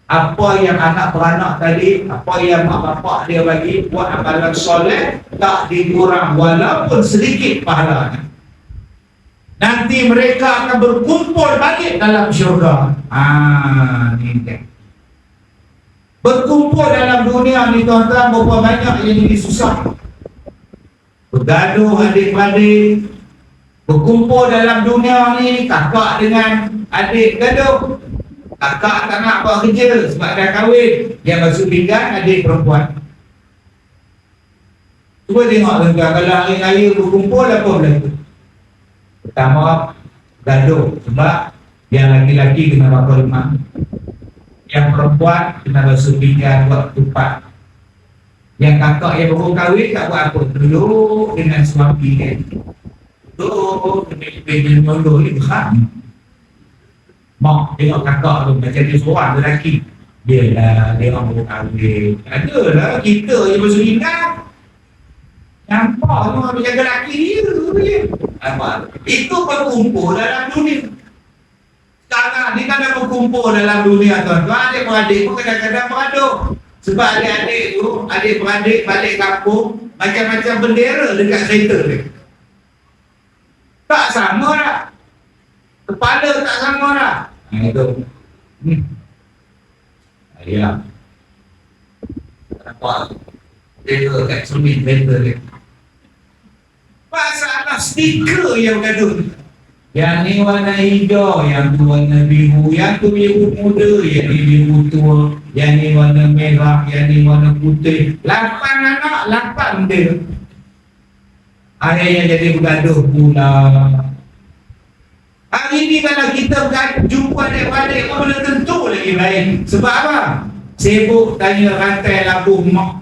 Apa yang anak beranak tadi, apa yang mak bapak dia bagi, buat amalan soleh, tak dikurang walaupun sedikit pahalanya. Nanti mereka akan berkumpul balik dalam syurga. Ni kan. Berkumpul dalam dunia ni tuan-tuan, berapa banyak yang ini susah. Bergaduh adik-adik, berkumpul dalam dunia ni, kakak dengan adik gaduh. Kakak tak nak buat kerja sebab dah kahwin, dia masuk pinggan adik perempuan. Cuba tengok tuan-tuan, kalau hari raya berkumpul apa berlaku? Pertama, gaduh sebab yang laki-laki kena bakal lemak, yang perempuan kena basuh pinggan buat tupat. Yang kakak yang baru kahwin tak buat apa, duduk dengan suami dia. tu kena nyolong ni berat. Mak tengok kakak tu macam dia seorang lelaki. Dia lah, dia orang berkahwin. Adalah kita je bersulingan. Nampak tu orang jaga lelaki dia. Itu berkumpul dalam dunia. Sekarang ni kan dah berkumpul dalam dunia tuan-tuan. Adik-beradik pun kadang-kadang bergaduh. Sebab adik-adik tu, adik-beradik balik kampung, macam-macam bendera dekat kereta dia. Tak sama lah. Kepala tak sama lah. Itu. Ya. Nampak? Bendera kat cermin bendera dia. Masalah stiker yang bergaduh. Yang ni warna hijau, yang tu warna biru, yang tu biru muda, yang ni biru tua, yang ni warna merah, yang ni warna putih. 8 anak, 8 dia. Akhirnya jadi bergaduh pula. Hari ni kalau kita jumpa adik-adik pun belum tentu lagi baik. Sebab apa? Sibuk tanya rantai labuh mak.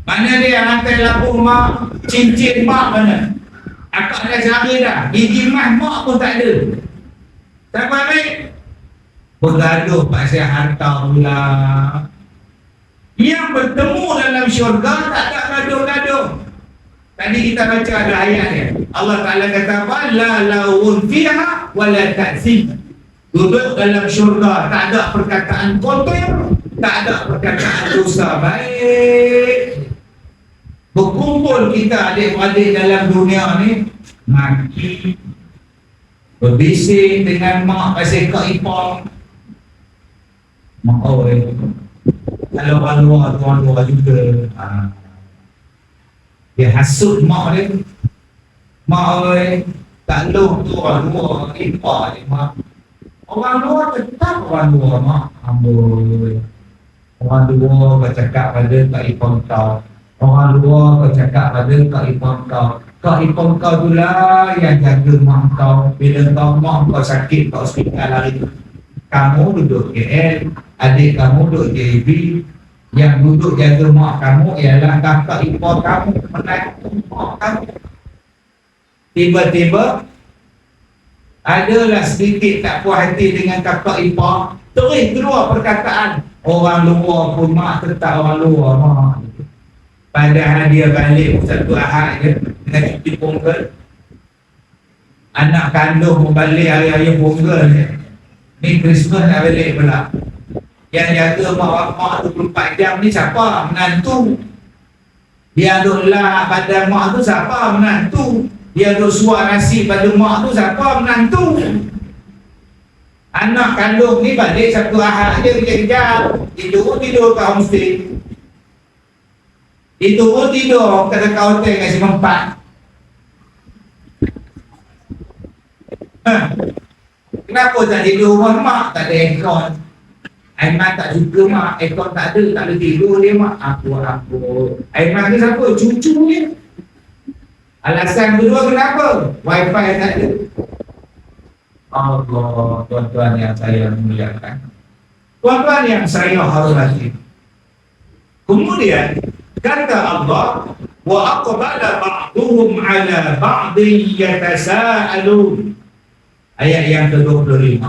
Mana dia rantai labuh mak? Cincin mak mana? Akak dah cari dah. Gigi mak pun tak ada. Siapa ambil? Bergaduh pasal harta pula. Yang bertemu dalam syurga tak ada gaduh-gaduh. Tadi kita baca ada ayat dia. Allah Ta'ala kata apa? La lawun fiha wa la ta'zim. Duduk dalam syurga tak ada perkataan kotor, tak ada perkataan dosa. Baik. Berkumpul kita adik-adik dalam dunia ni, maki, berbising dengan mak pasal kak ipar. Mak oi, kalau orang luar juga. Dia hasut mak dia. Mak oi, tak lu tu orang luar ipar dia mak. Orang luar tetap orang luar mak. Amboi. Orang luar bercakap pada kak ipar kau. Orang luar kau cakap pada kak ipar kau. Kak ipar kau tu lah yang jaga mak kau. Bila mak kau sakit kau hospital hari tu. Kamu duduk KL, adik kamu duduk JB. Yang duduk jaga mak kamu ialah kakak ipar kamu, menantu mak kamu. Tiba-tiba adalah sedikit tak puas hati dengan kakak ipar. Terus keluar perkataan, orang luar pun mak tetap orang luar mak. Padahal dia balik satu ahad je dengan cuti Ponggel. Anak kandung balik hari-hari Ponggel je. Ni Christmas nak balik pula. Yang jaga mak 24 jam ni siapa? Menantu. Dia duk lap pada mak tu siapa? Menantu. Dia duk suar nasi pada mak tu siapa? Menantu. Anak kandung ni balik satu ahad je kejap-kejap. Tidur kat homestay. Itu pun tidur kata kau hotel kasi mempat. Kenapa tak tidur rumah mak? Tak ada aircon. Aiman tak suka mak, aircon tak ada tidur dia mak. Aku. Aiman ni siapa? Cucu ni. Alasan kedua kenapa? Wifi tak ada. Allah, tuan-tuan yang saya muliakan. Tuan-tuan yang saya hormati. Kemudian kata Allah, wa aqbala ba'duhum 'ala ba'din yatasaalun. Ayat yang ke-25.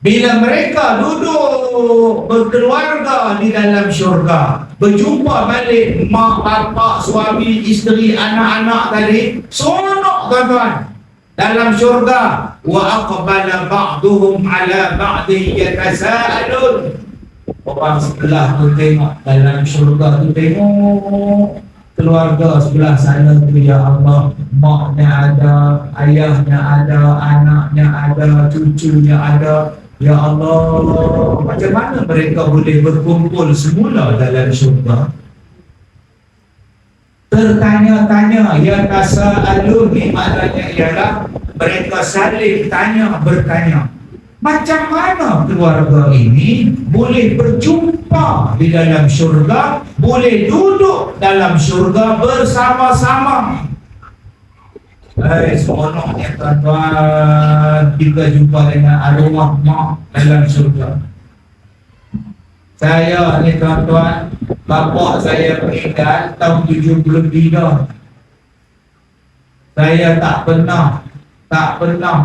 Bila mereka duduk berkeluarga di dalam syurga, berjumpa balik mak, bapak, suami, isteri, anak-anak tadi, seronok tuan-tuan dalam syurga. Wa aqbala ba'duhum 'ala ba'din yatasaalun. Orang sebelah tu tengok dalam syurga tu, tengok keluarga sebelah sana tu, ya Allah, maknya ada, ayahnya ada, anaknya ada, cucunya ada. Ya Allah, macam mana mereka boleh berkumpul semula dalam syurga? Tertanya-tanya, ya tasa'alun ni maknanya ialah mereka saling tanya, bertanya. Macam mana keluarga ini boleh berjumpa di dalam syurga, boleh duduk dalam syurga bersama-sama? Seronoknya tuan-tuan kita jumpa dengan arwah mak dalam syurga. Saya ni tuan-tuan, bapak saya meninggal tahun 73. Saya tak pernah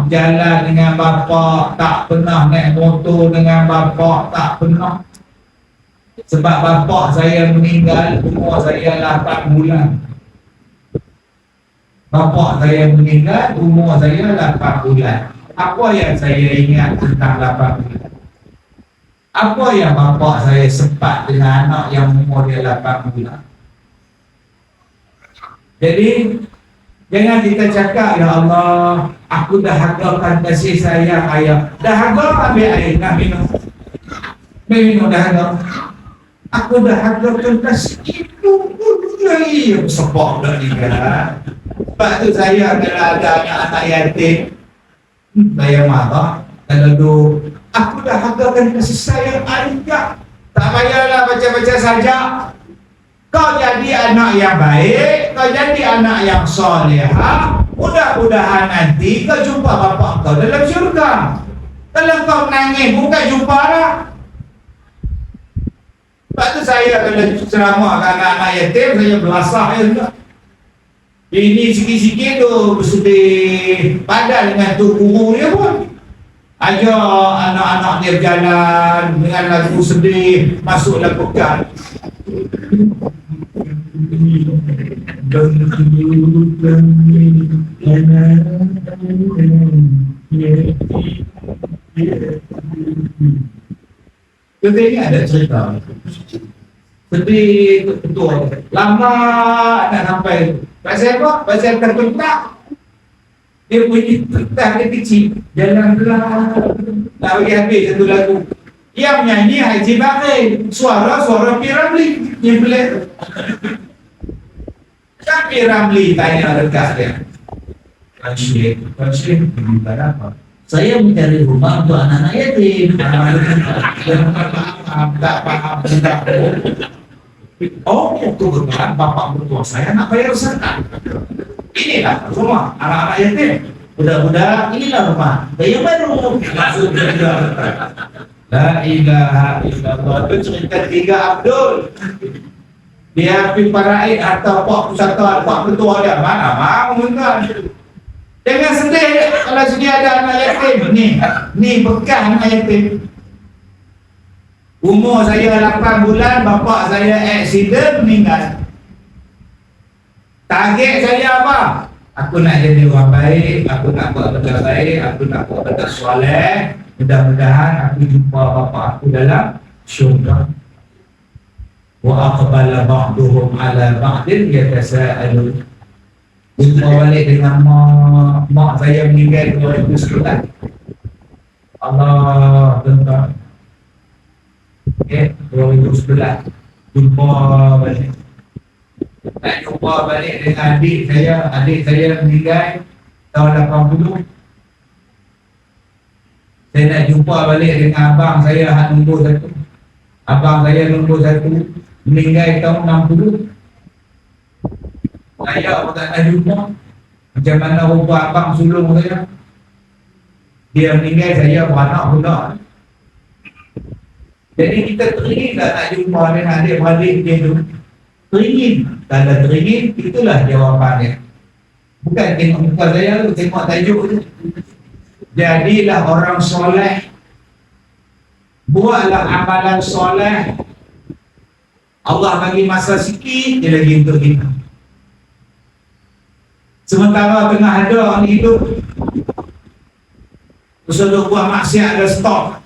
jalan dengan bapa, tak pernah naik motor dengan bapa, tak pernah. Sebab bapa saya meninggal umur saya 8 bulan. Bapa saya meninggal umur saya 8 bulan. Apa yang saya ingat tentang 8 bulan? Apa yang bapa saya sempat dengan anak yang umur dia 8 bulan? Jadi jangan kita cakap, ya Allah, aku dah hagakan kasih sayang ayah. Dah haga, ambil air, nak minum. Minum dah haga. Aku dah hagakan kasih itu lagi. Aku sepok dah ni kan. Sebab tu saya kalau ada anak yatim, saya marah. Kalau aku dah hagakan kasih sayang ayah. Tak payahlah baca-baca saja. Kau jadi anak yang baik, kau jadi anak yang solehah, mudah-mudahan nanti kau jumpa bapa kau dalam syurga. Kalau kau menangis, bukan jumpa lah. Sebab tu saya kalau ceramah ke anak-anak yatim, saya belasah ya. Ini sikit-sikit tu bersedih padan dengan tu guru dia pun. Ajak anak-anak dia berjalan dengan lagu sedih, masuk dalam pekan. Kita ini ada cerita sedih betul, lama nak sampai. Pasal apa? Pasal terbentak. Dia bunyi tentang dia kecil, jalan pelan, nak bagi habis satu lagu. Yang menyanyi Haji Bakri, suara Piramli. Dia pelik. Kan Piramli tanya dekat dia, Pak Syekh, bukan apa? Saya mencari rumah untuk anak-anak yatim. Tak paham. Oh, kebetulan bapak mertua saya nak bayar zakat. Inilah rumah anak-anak yatim. Budak-budak, inilah rumah. Bayar baru. La ilaha illallah. Itu cerita 3 Abdul. Dia pergi paraid atau Pak Pusat Pak Ketua dia. Mana mau kan? Jangan sedih kalau sedih ada anak yatim. Ni bekas anak yatim. Umur saya 8 bulan, bapak saya aksiden meninggal. Target saya apa? Aku nak jadi orang baik, aku nak buat benda baik, aku nak buat benda soleh. Mudah-mudahan aku jumpa bapak aku dalam syurga. Wa aqbala ba'duhum ala ba'din yatasaalun. Jumpa balik dengan mak saya meninggal 2009. Allah tentang 2011 jumpa balik. Tak jumpa balik dengan adik saya meninggal tahun 80. Saya nak jumpa balik dengan abang saya nombor 1. Abang saya nombor 1 meninggal tahun 60. Saya pun tak nak jumpa. Macam mana rupa abang sulung saya. Dia meninggal, saya beranak pula. Jadi kita teringin tak nak jumpa dengan adik-beradik dia tu. Teringin. Kalau teringin, itulah jawapannya. Bukan tengok muka saya tu, tengok tajuk tu. Jadilah orang soleh. Buatlah amalan soleh. Allah bagi masa sikit je lagi untuk kita. Sementara tengah ada orang hidup, usaha buah maksiat ada stop.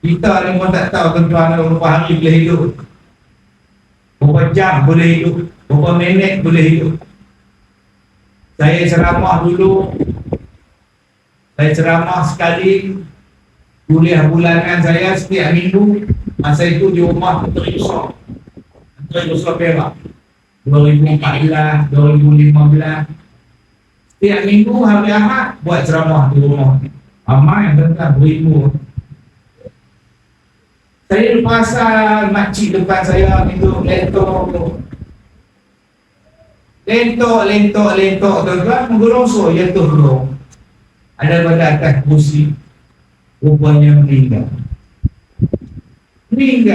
Kita ni pun tak tahu tuan-tuan berapa hari boleh hidup, berapa jam boleh hidup, berapa minit boleh hidup. Saya ceramah dulu, saya ceramah sekali kuliah bulanan saya setiap minggu. Masa itu di rumah Menteri Yusof Perak 2014, 2015. Setiap minggu hari Ahad buat ceramah di rumah. Ramai yang tentang beribu. Saya perasan makcik depan saya itu lentok tuan-tuan, menggerosok jatuh dulu. Ada pada atas kursi, rupanya meninggal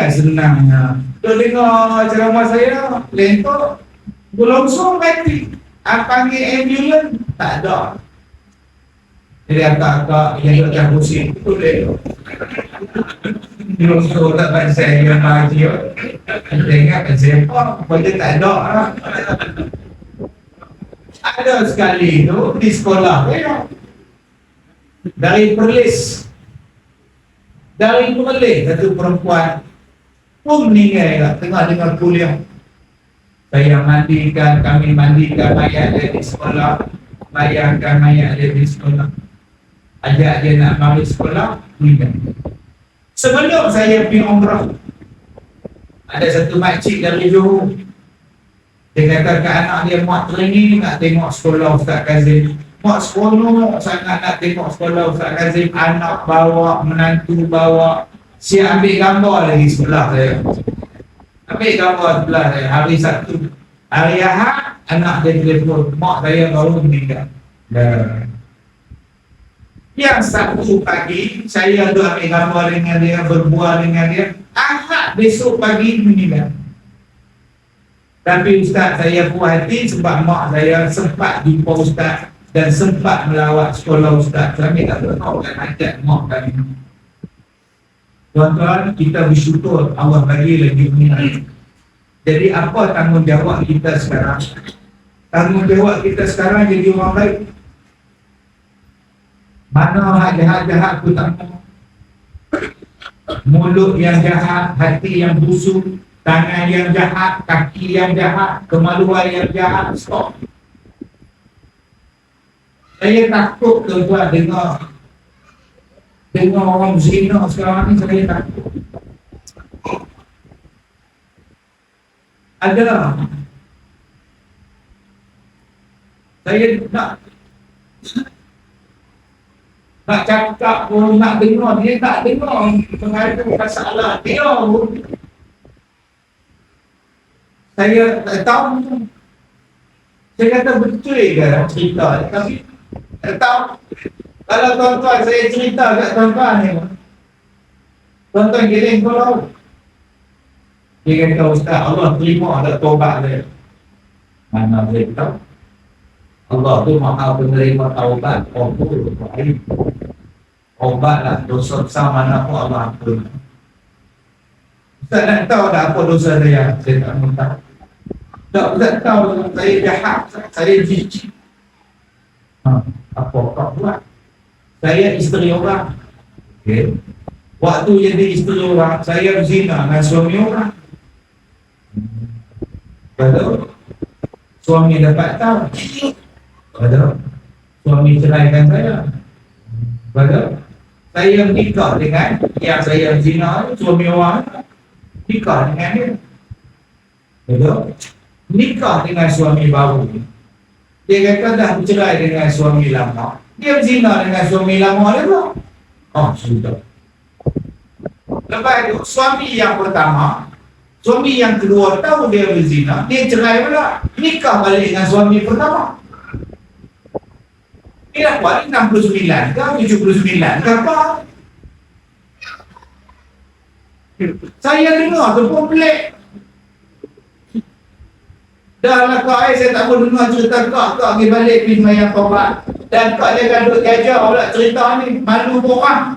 senangnya. Dia dengar ceramah saya, lentok, berlongsor mati. Panggil ambulans, tak ada. Jadi agak-agak yang nak pusing tu dia. Dia suruh tak baca saya yang pagi. Saya ingat siapa, pada tak ada. Ada sekali tu di sekolah dari Perlis satu perempuan pun meninggal tengah dengar kuliah. Kami mandikan mayat dia di sekolah, bayarkan mayat dia di sekolah, ajak dia nak mari sekolah, meninggal. Sebelum saya pergi umrah, ada satu makcik dari Johor. Dia kata ke anak dia, mak teringin nak tengok sekolah Ustaz Kazim. Mak seronok sangat nak tengok sekolah Ustaz Kazim. Anak bawa, menantu bawa. Siap ambil gambar lagi sebelah saya. Ambil gambar sebelah saya. Hari Sabtu, hari Ahad, anak dia telefon, mak saya baru meninggal. Yang Sabtu pagi, saya ada ambil gambar dengan dia, berbual dengan dia. Ahad besok pagi meninggal. Tapi Ustaz, saya puas hati sebab mak saya sempat jumpa Ustaz dan sempat melawat sekolah Ustaz. Kami tak tahu kan hajat mak kami. Tuan-tuan, kita bersyukur Allah bagi lagi dunia. Jadi apa tanggungjawab kita sekarang? Tanggungjawab kita sekarang jadi orang baik. Mana jahat-jahat tu tak mau. Mulut yang jahat, hati yang busuk, tangan yang jahat, kaki yang jahat, kemaluan yang jahat, stop. Saya takut tuan-tuan dengar orang zina sekarang ni, saya takut. Ada. Saya nak cakap pun, nak dengar, dia tak dengar. Mengadu masalah dia pun. Saya tak tahu. Saya kata betul ke cerita, tapi tak tahu. Kalau tuan-tuan saya cerita kat tuan-tuan ni, tuan-tuan giling kau tahu. Dia kata, Ustaz, Allah terima tak taubat dia. Mana boleh tahu? Allah tu maha penerima taubat. Taubatlah, dosa besar mana pun Allah ampun. Ustaz nak tahu tak apa dosa saya? Saya tak mahu tahu. Tak, Ustaz tahu saya jahat, saya jijik. Apa kau buat? Saya isteri orang. Okay. Waktu jadi isteri orang, saya berzina dengan suami orang. Betul? Suami dapat tahu. Betul? Suami ceraikan saya. Betul? Saya menikah dengan yang saya berzina, suami orang. Nikah dengan dia. Betul? Nikah dengan suami baru. Dia kata dah bercerai dengan suami lama. Dia berzina dengan suami lama dia pun. Oh, sudah. Lepas itu, suami yang pertama, suami yang kedua tahu dia berzina, dia cerai pula. Nikah balik dengan suami pertama. Dia buat 69 ke 79 ke apa? Saya dengar tu pun pelik. Dah lah kak, saya tak boleh dengar cerita kak pergi balik pergi semayang taubat. Dan kak dia gaduh gajah pula cerita ni, malu orang.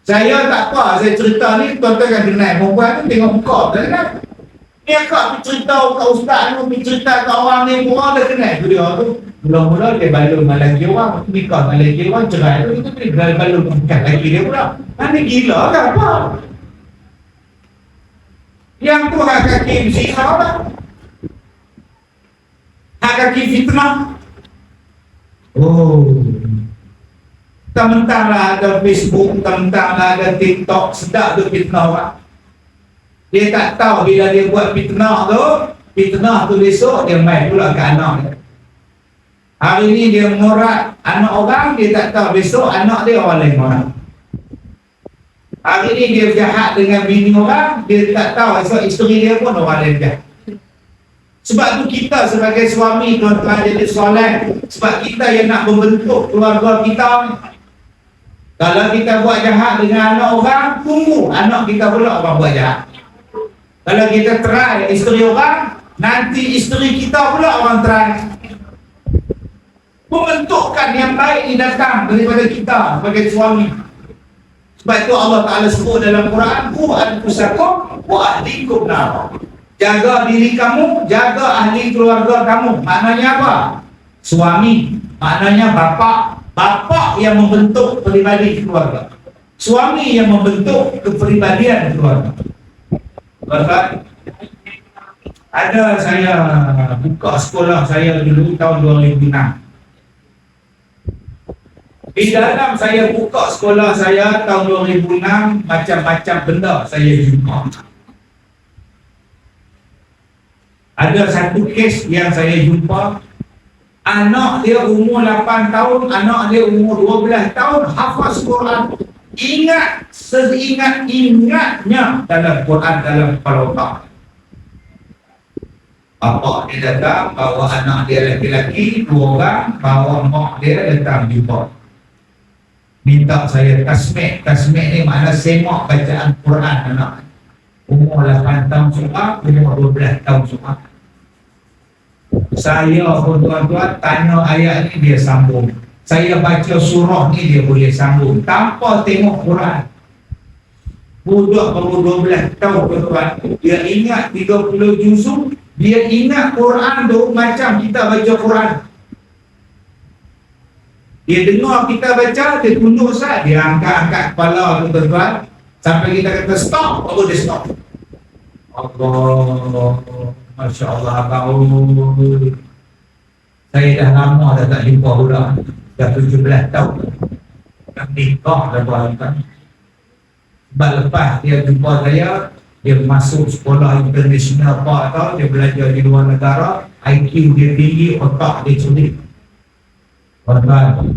Saya tak apa, saya cerita ni, tuan-tuan kan kenal perempuan tu tengok muka, tak kenal. Dia kak pergi cerita kat ustaz tu, pergi cerita kat orang ni, orang dah kenal tu dia tu. Mula-mula dia balun dengan lelaki orang, nikah dengan lelaki orang, cerai tu, kita pergi balun dengan lelaki dia pula. Ni gila ke apa? Yang tu hak kaki berzina lah. Hak kaki fitnah. Oh, mentang-mentanglah ada Facebook, mentang-mentanglah ada TikTok, sedap tu fitnah orang. Dia tak tahu bila dia buat fitnah tu besok dia main pula ke anak dia. Hari ni dia ngorat anak orang, dia tak tahu besok anak dia orang lain orang. Hari ni dia jahat dengan bini orang, dia tak tahu esok isteri dia pun orang lain jahat. Sebab tu kita sebagai suami, tuan-tuan jadi soleh. Sebab kita yang nak membentuk keluarga kita. Kalau kita buat jahat dengan anak orang, tunggu anak kita pula orang buat jahat. Kalau kita try isteri orang, nanti isteri kita pula orang try membentukkan yang baik ni datang daripada kita sebagai suami. Sebab itu Allah Ta'ala sebut dalam Quran, ku anfusakum wa ahlikum nar. Jaga diri kamu, jaga ahli keluarga kamu. Maknanya apa? Suami, maknanya bapa. Bapa yang membentuk pribadi keluarga. Suami yang membentuk kepribadian keluarga. Bapak, ada saya buka sekolah saya dulu tahun 2006. Di dalam saya buka sekolah saya tahun 2006, macam-macam benda saya jumpa. Ada satu kes yang saya jumpa, anak dia umur 8 tahun, anak dia umur 12 tahun, hafaz Quran. Ingat, seingat-ingatnya dalam Quran, dalam kepala otak. Bapa dia datang, bawa anak dia lelaki, 2 orang, bawa mak dia datang jumpa. Minta saya tasmik. Tasmik ni makna semak bacaan Quran anak. Umur 8 tahun surah, umur 12 tahun surah. Saya pun tuan-tuan tanya ayat ni dia sambung. Saya baca surah ni dia boleh sambung tanpa tengok Quran. Budak baru 12 tahun tuan-tuan, dia ingat 30 juzuk, dia ingat Quran tu macam kita baca Quran. Dia dengar kita baca, dia tunduk sat, dia angkat-angkat kepala tu tuan-tuan, sampai kita kata stop, baru dia stop. Allah, Masya Allah abang. Saya dah lama dah tak jumpa budak, dah 17 tahun dah nikah dah tuan-tuan. Sebab lepas dia jumpa saya, dia masuk sekolah international apa tau, dia belajar di luar negara, IQ dia tinggi, otak dia cerdik. Tuan-tuan,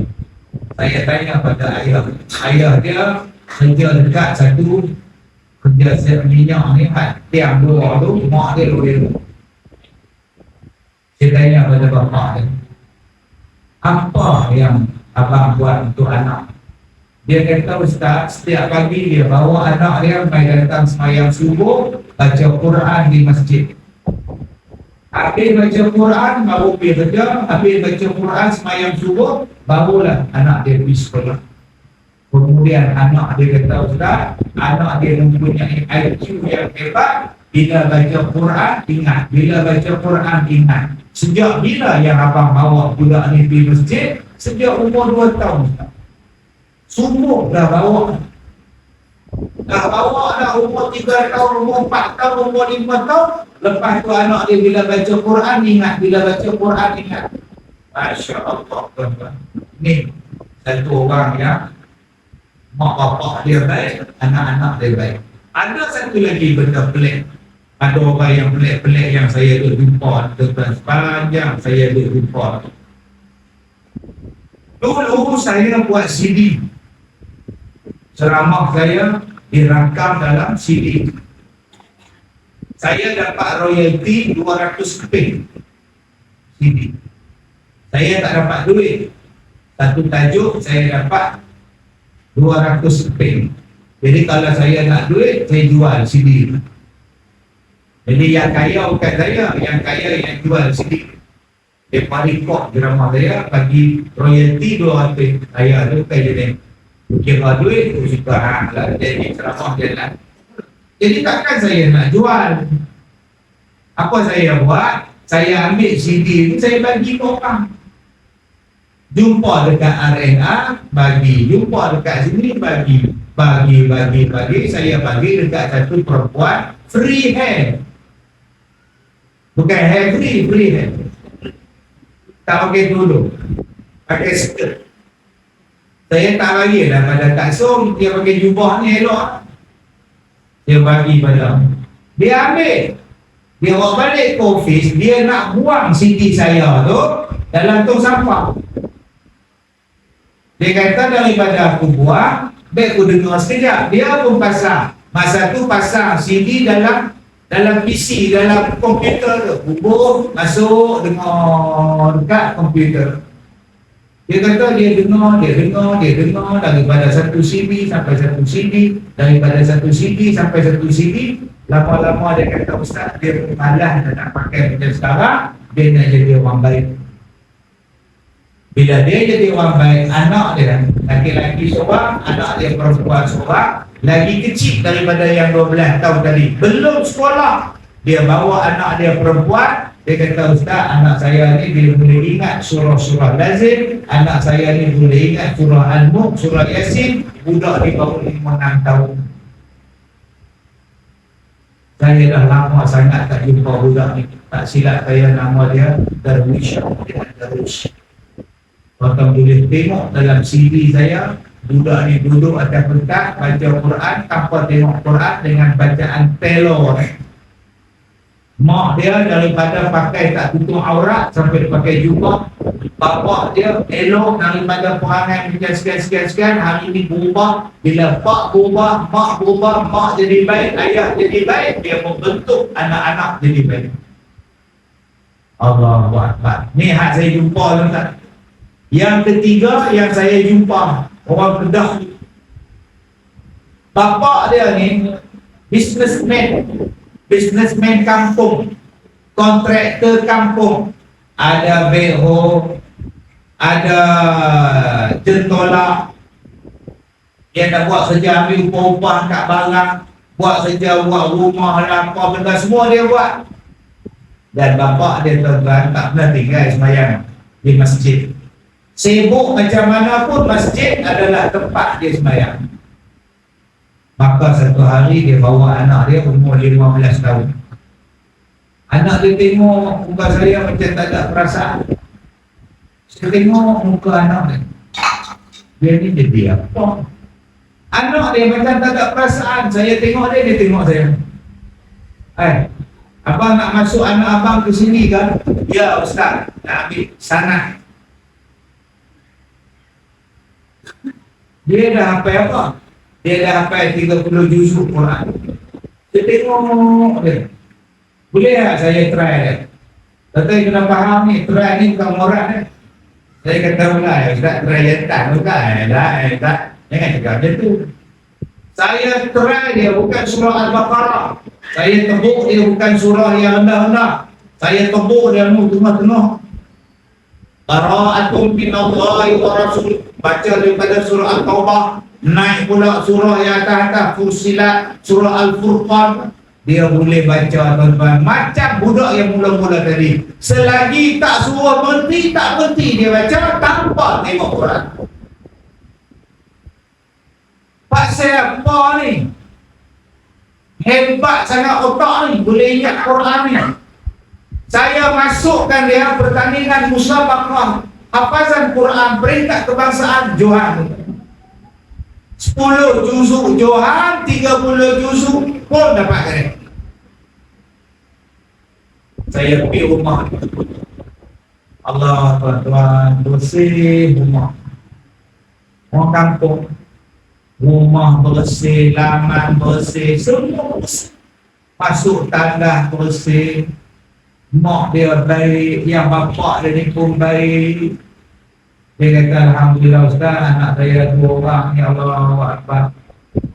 saya tanya pada ayah dia kerja dekat satu kerja set minyak ni, tiang 2 tu, mak dia dulu. Saya tanya pada bapa dia, apa yang abang buat untuk anak? Dia kata, Ustaz, setiap pagi dia bawa anak dia mai datang sembahyang subuh, baca Quran di masjid. Habis baca Quran, baru pergi kerja. Habis baca Quran, sembahyang subuh, barulah anak dia pergi sekolah. Kemudian anak dia kata, Ustaz, anak dia mempunyai IQ yang hebat. Bila baca Quran, ingat. Bila baca Quran, ingat. Sejak bila yang abang bawa budak ni pergi masjid? Sejak umur 2 tahun. Sungguh dah bawa. Dah bawa dah umur 3 tahun, umur 4 tahun, umur 5 tahun. Lepas tu anak dia bila baca Quran ingat, bila baca Quran ingat. Masya Allah tuan-tuan. Ni satu orang yang mak bapak dia baik, anak-anak dia baik. Ada satu lagi benda pelik. Ada orang yang pelik-pelik yang saya duk jumpa tuan-tuan, sepanjang saya duk jumpa. Dulu saya buat CD. Ceramah saya dirangkam dalam CD. Saya dapat royalty 200 keping CD. Saya tak dapat duit. Satu tajuk saya dapat 200 keping. Jadi kalau saya nak duit, saya jual CD. Jadi yang kaya bukan saya, yang kaya yang jual CD. Mereka record drama saya, bagi royalty 200. Saya tu kayak ni, kira duit tu suka lah, jadi ceramah jalan. Jadi takkan saya nak jual. Apa saya buat? Saya ambil CD ni, saya bagi ke orang. Jumpa dekat arena, bagi. Jumpa dekat sini, bagi. Saya bagi dekat satu perempuan, free hair. Bukan hair free, free hair. Tak pakai dulu, pakai skirt. Saya tak bagi lah pada Kak Som, dia pakai jubah ni elok. Dia bagi pada dia ambil. Dia bawa balik ke office, dia nak buang CD saya tu dalam tong sampah. Dia kata daripada aku buang, baik aku dengar sekejap. Dia pun pasang. Masa tu pasang CD dalam PC, dalam komputer tu. Hubung, masuk, dengar dekat komputer. Dia kata dia dengar daripada satu CD sampai satu CD, daripada satu CD sampai satu CD. Lama-lama dia kata, ustaz, dia malas nak pakai macam sekarang, dia nak jadi orang baik. Bila dia jadi orang baik, anak dia, laki-laki seorang, anak dia perempuan seorang, lagi kecil daripada yang 12 tahun tadi, belum sekolah, dia bawa anak dia perempuan. Dia kata, ustaz, anak saya ni dia boleh ingat surah-surah lazim, anak saya ni boleh ingat surah Al-Mulk, surah Yasin, budak ni baru 5-6 tahun. Saya dah lama sangat tak jumpa budak ni. Tak silap saya nama dia Darwish. Darwish. Tuan-tuan boleh tengok dalam CD saya, budak ni duduk atas pentas baca Quran tanpa tengok Quran dengan bacaan telor. Mak dia daripada pakai tak tutup aurat sampai pakai jubah. Bapak dia elok daripada perangai macam sekian-sekian, hari ini berubah. Bila pak berubah, mak berubah, mak jadi baik, ayah jadi baik, dia membentuk anak-anak jadi baik. Allahu Akbar. Ni hak saya jumpa, tuan-tuan. Yang ketiga yang saya jumpa, orang Kedah. Bapak dia ni businessman kampung, kontraktor kampung, ada beho, ada jentolak, dia nak buat kerja ambil upah-upah kat barang, buat kerja buat rumah lah, apa benda semua dia buat. Dan bapak dia, tuan-tuan, tak pernah tinggal sembahyang di masjid. Sibuk macam mana pun, masjid adalah tempat dia sembahyang. Maka satu hari dia bawa anak dia umur 15 tahun. Anak dia tengok muka saya macam tak ada perasaan. Saya tengok muka anak dia, dia ni jadi apa? Anak dia macam tak ada perasaan. Saya tengok dia, dia tengok saya. Abang nak masuk anak abang ke sini kan? Ya ustaz, nak ambil sanad. Dia dah hafal apa? Dia dah hafal 30 juzuk Quran. Saya tengok dia. Boleh tak saya try dia? Kata kena faham ni, try ni bukan morat ni. Saya kata pula, ustaz try yang tak bukan. Tak. Jangan cakap macam tu. Saya try dia bukan surah Al-Baqarah. Saya tebuk dia bukan surah yang rendah-rendah. Saya tebuk dia tengah-tengah. Qara'atum minallahi wa rasul. Baca daripada surah Al-Taubah, naik pula surah yang atas-atas, Fussilat, surah Al-Furqan. Dia boleh baca, tuan-tuan, macam budak yang mula-mula tadi. Selagi tak suruh berhenti, tak berhenti dia baca tanpa tengok Quran. Pasal apa ni? Hebat sangat otak ni, boleh ingat Quran ni. Saya masukkan dia pertandingan musabaqah hafazan Quran peringkat kebangsaan Johan. 10 juzuk Johan, 30 juzuk pun dapat kena. Saya pergi rumah. Allah, tuan-tuan, bersih rumah. Orang kampung, rumah bersih, laman bersih, semua bersih. Masuk tandas bersih. Mak dia baik, yang bapak dia ni pun baik. Dia kata, alhamdulillah ustaz, anak saya 2 orang, ya Allah Akbar.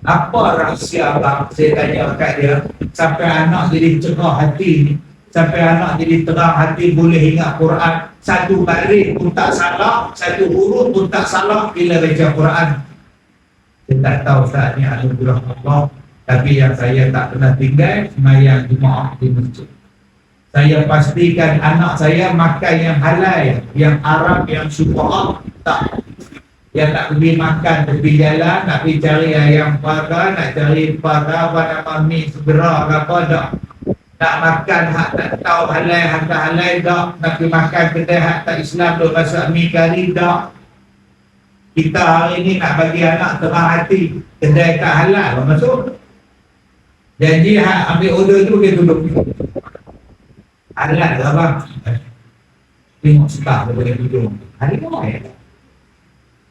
Apa rahsia abang? Saya tanya kat dia, sampai anak jadi cerah hati ni, sampai anak jadi terang hati, boleh ingat Quran. Satu baris pun tak salah, satu huruf pun tak salah bila baca Quran. Saya tak tahu ustaz ni anugerah Allah. Tapi yang saya tak pernah tinggal, sembahyang Jumaat di masjid. Saya pastikan anak saya makan yang halal, yang Arab, yang syukurah, tak. Dia tak pergi makan tepi jalan, nak pergi cari ayam pagar, nak cari pagar, apa nama mi segera ke apa, tak. Nak makan hak tak tahu halal, hak tak halal, tak. Nak pergi makan kedai hak tak Islam, duk masak mi kari, tak. Kita hari ni nak bagi anak terang hati, kedai tak halal, masuk. Janji hak ambil order tu dia duduk. Alat lah bang. Tengok sebab dia boleh duduk. Hari ni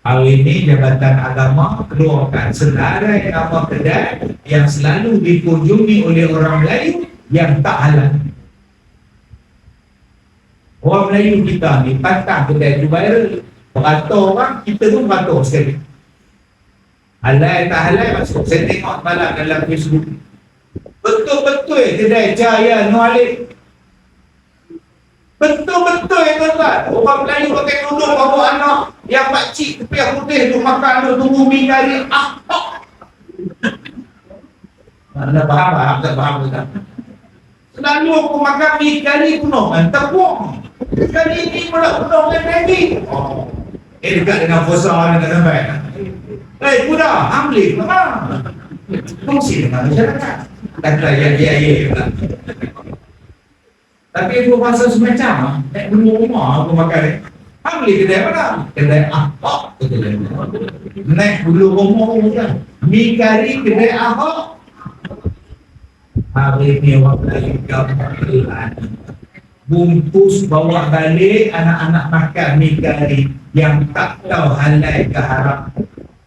hari ini Jabatan Agama keluarkan senarai nama kedai yang selalu dikunjungi oleh orang Melayu yang tak halal. Orang Melayu kita ni pantang kedai tu viral. Beratur orang, kita tu beratur sekali. Halal tak halal masuk. Saya tengok malam dalam Facebook. Betul-betul kedai Jaya Nualik. Betul-betul ya tuan-tuan. Orang Melayu pakai tudung bawa anak yang makcik kepiah putih tu makan tu tunggu mi kari. Anda faham tak? Faham tak? Selalu aku makan mi kari penuh kan tepung. Kali ini pula penuh dengan Maggi. Dekat dengan fosa dengan sampai. Budak, ambil memang. Fungsi dengan masyarakat. Kata ya. Tapi aku rasa semacam naik dulu rumah aku makan ni. Ambil kedai mana? Kedai Ahok. Naik dulu rumah aku kan. Mi kari kedai Ahok. Hari ni orang Melayu gambaran. Bungkus bawa balik anak-anak makan mi kari yang tak tahu halal ke haram.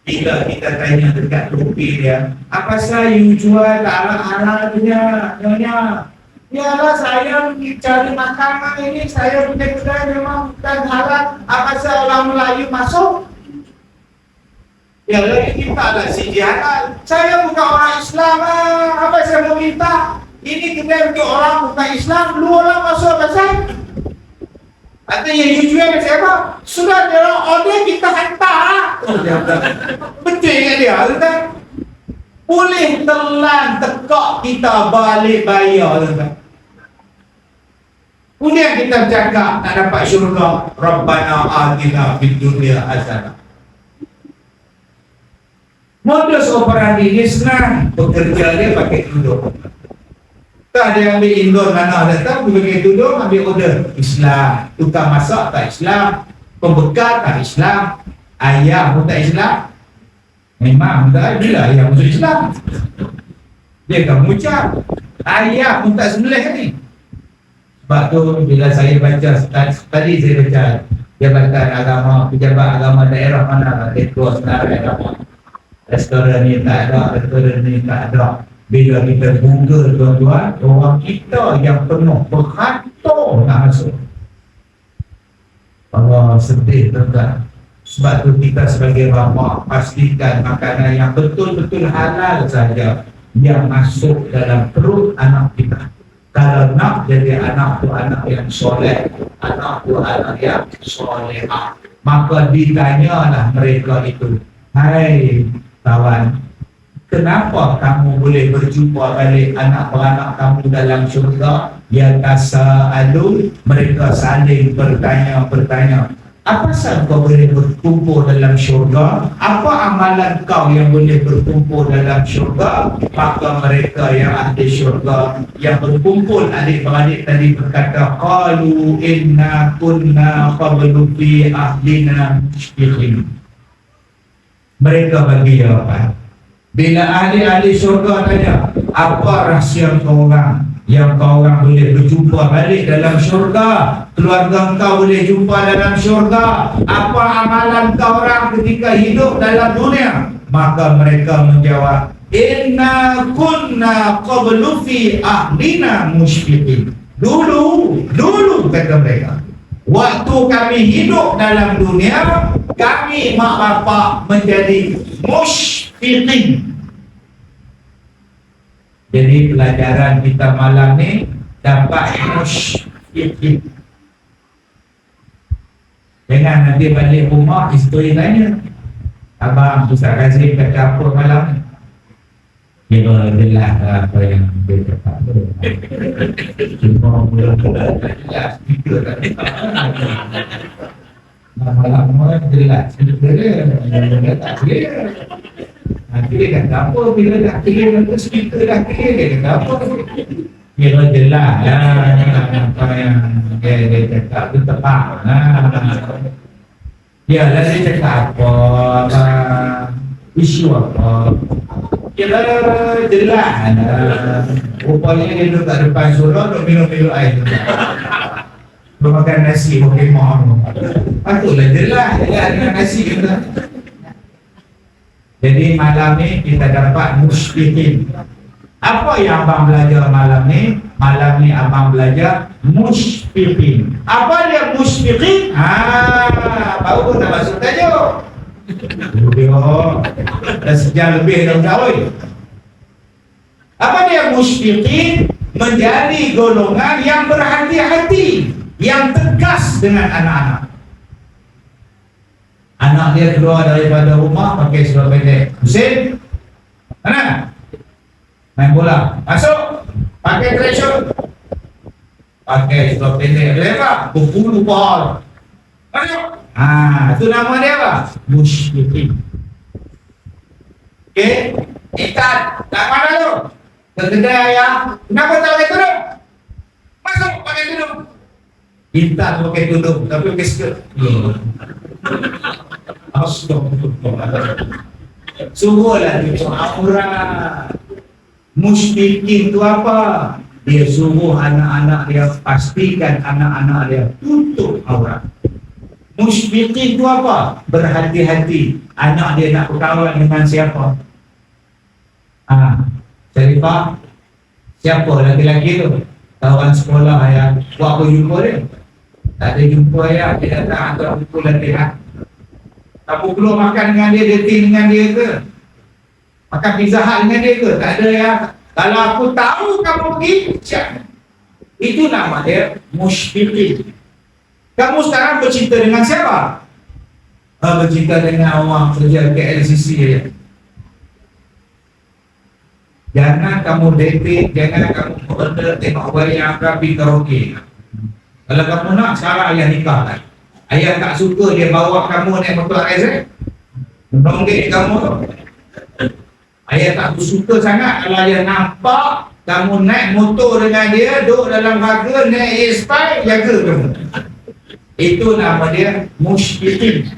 Bila kita tanya dekat rupi dia, apa saya jual tak halal-halalnya? Nyonya, yalah saya cari makanan ini, saya punya kedai memang bukan halal. Apa saya orang Melayu masuk? Yalah ini taklah siji halal. Saya bukan orang Islam apa saya mau minta? Ini kedai untuk orang bukan Islam, lu orang masuk ke saya. Artinya you jual ke siapa? Sudah dia orang order kita hantar. Betul kan dia? Kan? Boleh telan tekak kita balik bayar. Kan? Kemudian kita cakap nak dapat syurga. Rabbana atina fid dunya hasanah. Modus operandi ni senang. Pekerja dia pakai tudung. Tak ada yang ambil indon mana datang pakai tudung ambil order Islam. Tukang masak tak Islam. Pembekal tak Islam. Ayah pun tak Islam. Memang tak bila ayah masuk Islam. Dia akan mengucap ayah pun tak sembelih ni. Sebab tu bila saya baca tadi saya baca Jabatan Agama, pejabat agama daerah mana ketua senarai agama. Restoran ni tak ada, restoran ni tak ada. Bila kita Google tuan-tuan, orang kita yang penuh beratur nak masuk. Allah sedih tuan-tuan. Sebab tu kita sebagai bapa pastikan makanan yang betul-betul halal saja yang masuk dalam perut anak kita. Kalau nak jadi anak tu anak yang soleh, anak tu anak yang solehah, maka ditanyalah mereka itu, hai kawan, kenapa kamu boleh berjumpa balik anak-anak kamu dalam syurga? Ya tasa'alun, mereka saling bertanya-bertanya. Apa sahaja kau boleh berkumpul dalam syurga? Apa amalan kau yang boleh berkumpul dalam syurga? Maka mereka yang ahli syurga yang berkumpul adik-beradik tadi berkata, qalu inna kunna qablu fi ahlina mushfiqin. Mereka bagi jawapan. Bila ahli-ahli syurga tanya, apa rahsia kau orang yang kau orang boleh berjumpa balik dalam syurga? Keluarga kau boleh jumpa dalam syurga? Apa amalan kau orang ketika hidup dalam dunia? Maka mereka menjawab, inna kunna qablu fi ahlina mushfiqin. Dulu kata mereka, waktu kami hidup dalam dunia, kami mak bapak menjadi mushfiqin. Jadi pelajaran kita malam ni dapat mushfiqin. Jangan nanti balik rumah isteri tanya, abang Ustaz Kazim kata apa malam ni? Kira jelas apa yang dia cakap tu. Cuma mula-mula tak jelas, kita tak malam-malam jelas cerita dia, mula-mula tak clear. Nanti dia kata apa bila dah clear, nanti speaker dah clear, dia kata apa? Kira jelas apa yang dia cakap tu tepat. Dia lah dia cakap apa, isu apa, kira jelas. Rupanya dia duduk kat depan surau, duduk minum-minum air tu. Bermakan nasi, makan mahal. Patutlah jelas dengan nasi kita. Jadi malam ni kita dapat mushfiqin. Apa yang abang belajar malam ni? Malam ni abang belajar mushfiqin. Apa dia mushfiqin? Baru dah masuk tajuk. Dah sejam lebih dah berkahwin. Apa dia musyfiqin? Menjadi golongan yang berhati-hati, yang tegas dengan anak-anak. Anak dia keluar daripada rumah pakai seluar pendek. Husin, mana? Main bola. Masuk, pakai tracksuit, pakai seluar pendek. Ada apa? Berbulu bol. Masuk. Itu nama dia apa? Musyfiqin. Okey, ikat. Tak mana tu? Ke kedai ayah. Kenapa tak pakai tudung? Masuk pakai tudung. Kita tu pakai tudung, tapi pakai skirt. Astagfirullah. Suruhlah dia aurat. Musyfiqin tu apa? Dia suruh anak-anak dia, pastikan anak-anak dia tutup aurat. Musyfiqin tu apa? Berhati-hati. Anak dia nak berkawan dengan siapa? Syarifah, siapa laki-laki tu? Kawan sekolah ayah. Buat apa jumpa dia? Tak ada jumpa ayah. Dia datang atau pukul latihan. Kamu keluar makan dengan dia, dating dengan dia ke? Makan pizza hut dengan dia ke? Tak ada ya. Kalau aku tahu kamu pergi, siap. Itu nama dia musyfiqin. Kamu sekarang bercinta dengan siapa? Bercinta dengan orang kerja KLCC ya. Jangan kamu dating, jangan kamu order tengok wayang pergi karaoke. Kalau kamu nak, sekarang ayah nikah kan. Ayah tak suka dia bawa kamu naik motor RZ. Nonggek kamu tu. Ayah tak suka sangat kalau ayah nampak kamu naik motor dengan dia, duduk dalam harga, naik A-Spy, jaga kamu. Itu nama dia musyfiqin.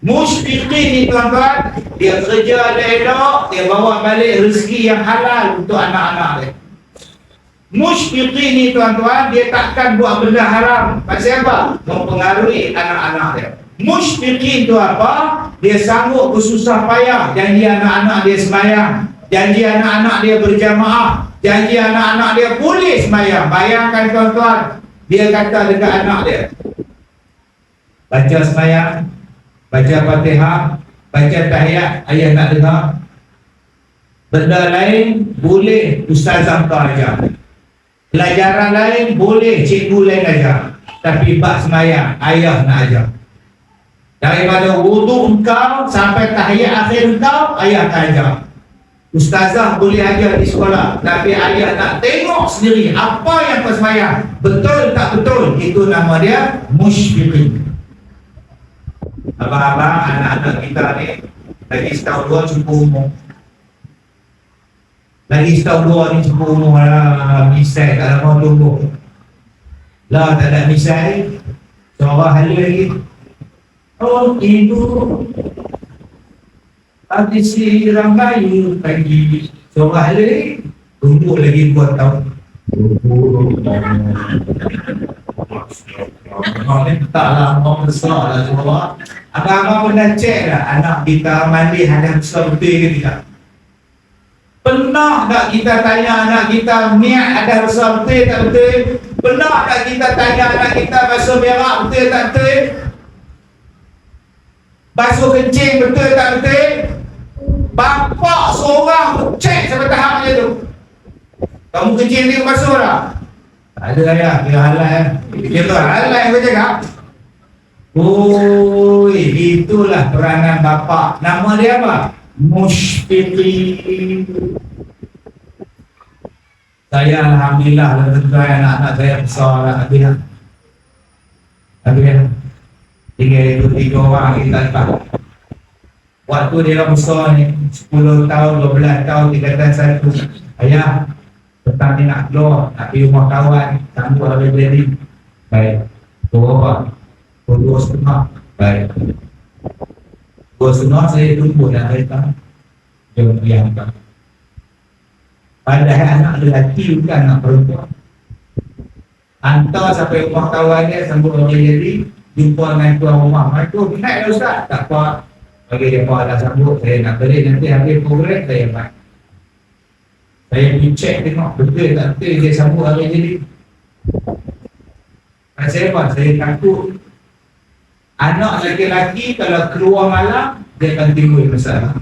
Musyfiqin ni tuan-tuan, dia kerja elok, dia bawa balik rezeki yang halal untuk anak-anak dia. Musyfiqin ni tuan-tuan, dia takkan buat benda haram. Pasal apa? Mempengaruhi anak-anak dia. Musyfiqin tu apa? Dia sanggup bersusah payah, janji anak-anak dia sembahyang, janji anak-anak dia berjamaah, janji anak-anak dia boleh sembahyang. Bayangkan tuan-tuan, dia kata dekat anak dia, baca sembahyang, baca Fatihah, baca tahiyat, ayah tak dengar. Benda lain boleh ustazah kau ajar. Pelajaran lain boleh cikgu lain ajar. Tapi bab sembahyang, ayah nak ajar. Daripada wudu engkau sampai tahiyat akhir engkau, ayah tak ajar. Ustazah boleh ajar di sekolah, tapi ayah nak tengok sendiri apa yang kau sembahyang, betul tak betul. Itu nama dia musyfiqin. Abang-abang, anak-anak kita ni lagi setahun dua cukup umur. Lagi setahun dua ni cukup umur lah. Misai tak lama tunggu lah, tak ada misai. Seorang hari lagi, oh ibu habis siram kayu pagi. Seorang hari lagi, tunggu lagi 2 tahun. Taklah orang besar lah semua. Abang-abang pernah cek lah anak kita mandi hadap besar betul ke tidak? Pernah tak kita tanya anak kita niat hadap besar betul tak betul? Pernah tak kita tanya anak kita basuh berak betul tak betul? Basuh kencing betul tak betul? Bapak seorang cek sampai tahap macam tu. Kamu kencing dia basuh tak? Tak ada ayah, dia halal. Dia tu halal yang kau cakap. Itulah peranan bapa. Nama dia apa? Musyfiqin. Saya alhamdulillah tuan-tuan, anak-anak saya besar lah. Habis 3 orang kita lepas. Waktu dia besar ni 10 tahun, 12 tahun, tingkatan 1. Ayah, petang ni nak keluar, nak pergi rumah kawan, sambut habis jadi. Baik. Berapa? 2.5. Baik. 2.5 saya tunggu dah kereta. Jom yang tak. Padahal anak lelaki bukan anak perempuan. Hantar sampai rumah kawan dia, sambut habis jadi, jumpa dengan tuan rumah. Mereka naik Ustaz. Tak apa. Bagi dia dah sambut, saya nak beri nanti habis program saya buat. Saya pergi cek tengok betul tak betul dia sambut hari jadi. Saya apa? Saya takut anak lelaki-lelaki kalau keluar malam dia akan timbul masalah.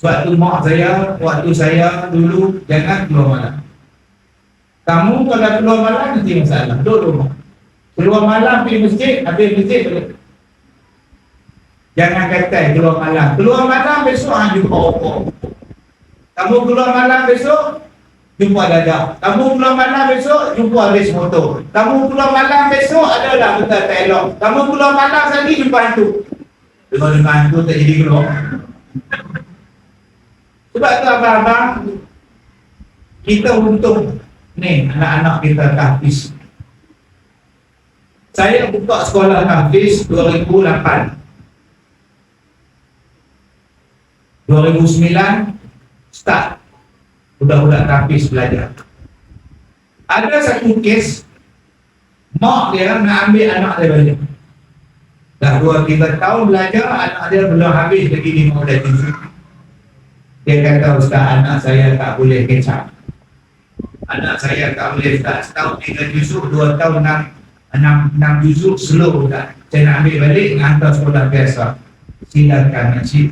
Sebab tu mak saya, waktu saya dulu jangan keluar malam. Kamu kalau keluar malam nanti masalah. Duduk rumah. Keluar malam pergi masjid, habis masjid balik. Jangan kata keluar malam. Keluar malam besok jumpa okok. Kamu keluar malam besok jumpa dadah. Kamu keluar malam besok jumpa race motor. Kamu keluar malam besok adalah betul telok. Kamu keluar malam lagi jumpa hantu. Dengan hantu tak jadi keluar. Sebab tu abang-abang kita untung ni anak-anak kita tahfiz. Saya buka sekolah tahfiz 2008. 2009 start budak-budak tahfiz belajar. Ada satu kes mak dia nak ambil anak dia balik. Dah 2-3 tahun belajar, anak dia belum habis lagi 5 bulan juzuk. Dia kata, ustaz, anak saya tak boleh kecap. Anak saya tak boleh, ustaz, setahun 3 juzuk, 2 tahun 6 juzuk, slow, ustaz. Saya nak ambil balik, nak hantar sekolah biasa. Silakan, Encik.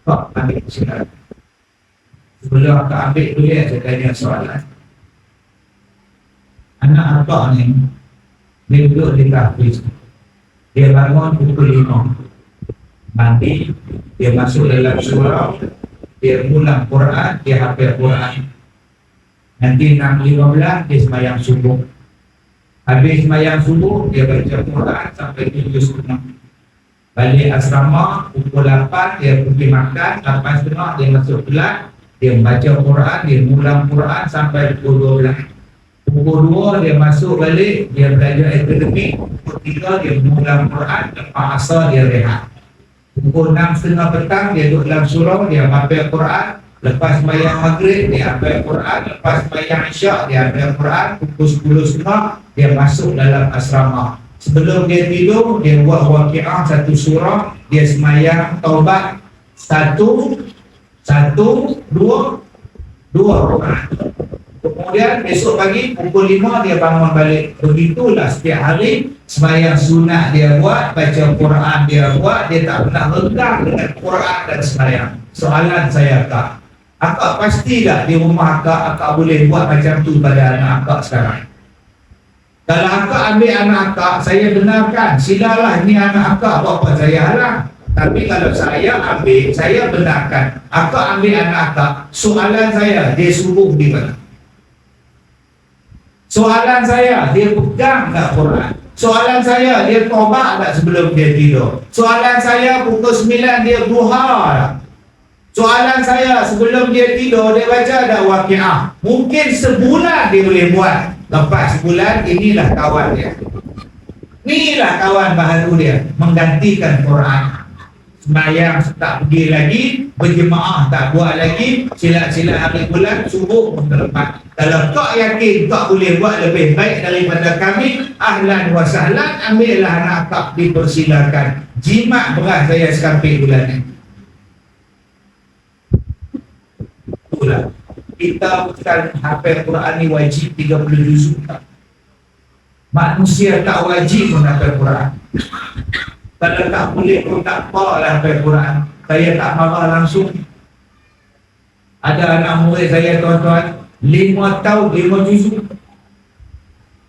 Pak, ambil silakan. Sebelum aku ambil tu ya, saya tanya soalan. Anak abang ni, dia duduk di tahfiz. Dia bangun pukul 5. Mandi, dia masuk dalam surau, dia ulang Quran, dia hafal Quran. Nanti 6.15 dia sembahyang subuh. Habis sembahyang subuh, dia baca Quran sampai 7.30. Balik asrama, pukul 8 dia pergi makan, 8.30 dia masuk kelas, dia membaca Quran, dia ulang Quran sampai pukul 12. Pukul 2 dia masuk balik, dia belajar akademik. Pukul 3 dia mengulang Quran, lepas asar dia rehat. Pukul 6.30 petang dia duduk dalam surau, dia hafal Quran. Lepas sembahyang maghrib dia hafal Quran. Lepas sembahyang isyak dia hafal Quran. Pukul 10.30 dia masuk dalam asrama. Sebelum dia tidur, dia buat waqi'ah satu surah, dia sembahyang taubat 1, 2 rakaat. Kemudian besok pagi pukul 5 dia bangun balik. Begitulah setiap hari sembahyang sunat dia buat, baca Quran dia buat, dia tak pernah renggang dengan Quran dan sembahyang. Soalan saya, akak pasti tak di rumah akak boleh buat macam tu pada anak akak sekarang? Kalau akak ambil anak akak, saya benarkan, silalah ni anak akak, buat apa saya halang. Tapi kalau saya ambil, saya benarkan, akak ambil anak akak, soalan saya, dia subuh di mana? Soalan saya, dia pegang tak Quran? Soalan saya, dia taubat tak sebelum dia tidur? Soalan saya, pukul 9 dia duha tak? Soalan saya, sebelum dia tidur, dia baca tak waqi'ah? Mungkin sebulan dia boleh buat. Lepas sebulan, inilah kawan dia. Inilah kawan baharu dia, menggantikan Quran. Sembahyang tak pergi lagi, berjemaah tak buat lagi, silat-silat hari bulan, subuh terlepas. Kalau kau yakin kau boleh buat lebih baik daripada kami, ahlan wa sahlan, ambillah anak kau, dipersilakan. Jimat beras saya sekamping bulan ni. Itulah. Kita bukan hafal Quran ni wajib 30 juzuk. Manusia tak wajib pun hafal Quran. Kalau tak boleh pun tak apalah hafal Quran. Saya tak marah langsung. Ada anak murid saya, tuan-tuan, 5 tahun 5 juzuk.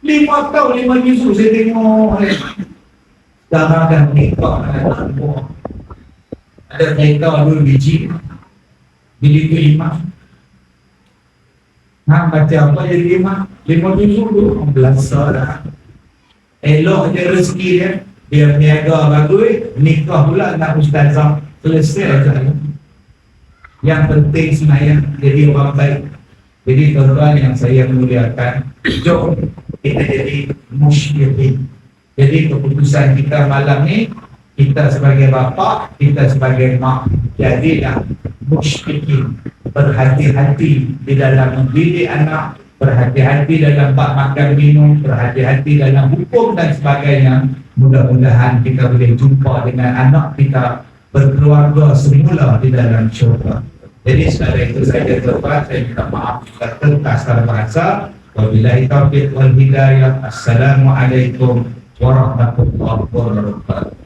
5 tahun 5 juzuk saya tengok. Sekarang dah menikah anak buah. Ada kereta 2 biji. Bili tu 5. Baca apa jadi 5 juzuk tu? Belasah dah. Elok je rezeki dia. Dia berniaga bagus, nikah pula nak ustazah. Selesai saja. Yang penting sembahyang jadi orang baik. Jadi tuan-tuan yang saya muliakan, jom kita jadi musyrikin. Jadi keputusan kita malam ni, kita sebagai bapa, kita sebagai mak, jadilah musyrikin. Berhati-hati di dalam mendidik anak, berhati-hati dalam bab makan minum, berhati-hati dalam hukum dan sebagainya. Mudah-mudahan kita boleh jumpa dengan anak kita, berkeluarga semula di dalam syurga. Jadi sekadar itu saja tuan-tuan, saya minta maaf jika salah bahasa. Wabillahi taufiq wal hidayah. Assalamualaikum warahmatullahi wabarakatuh.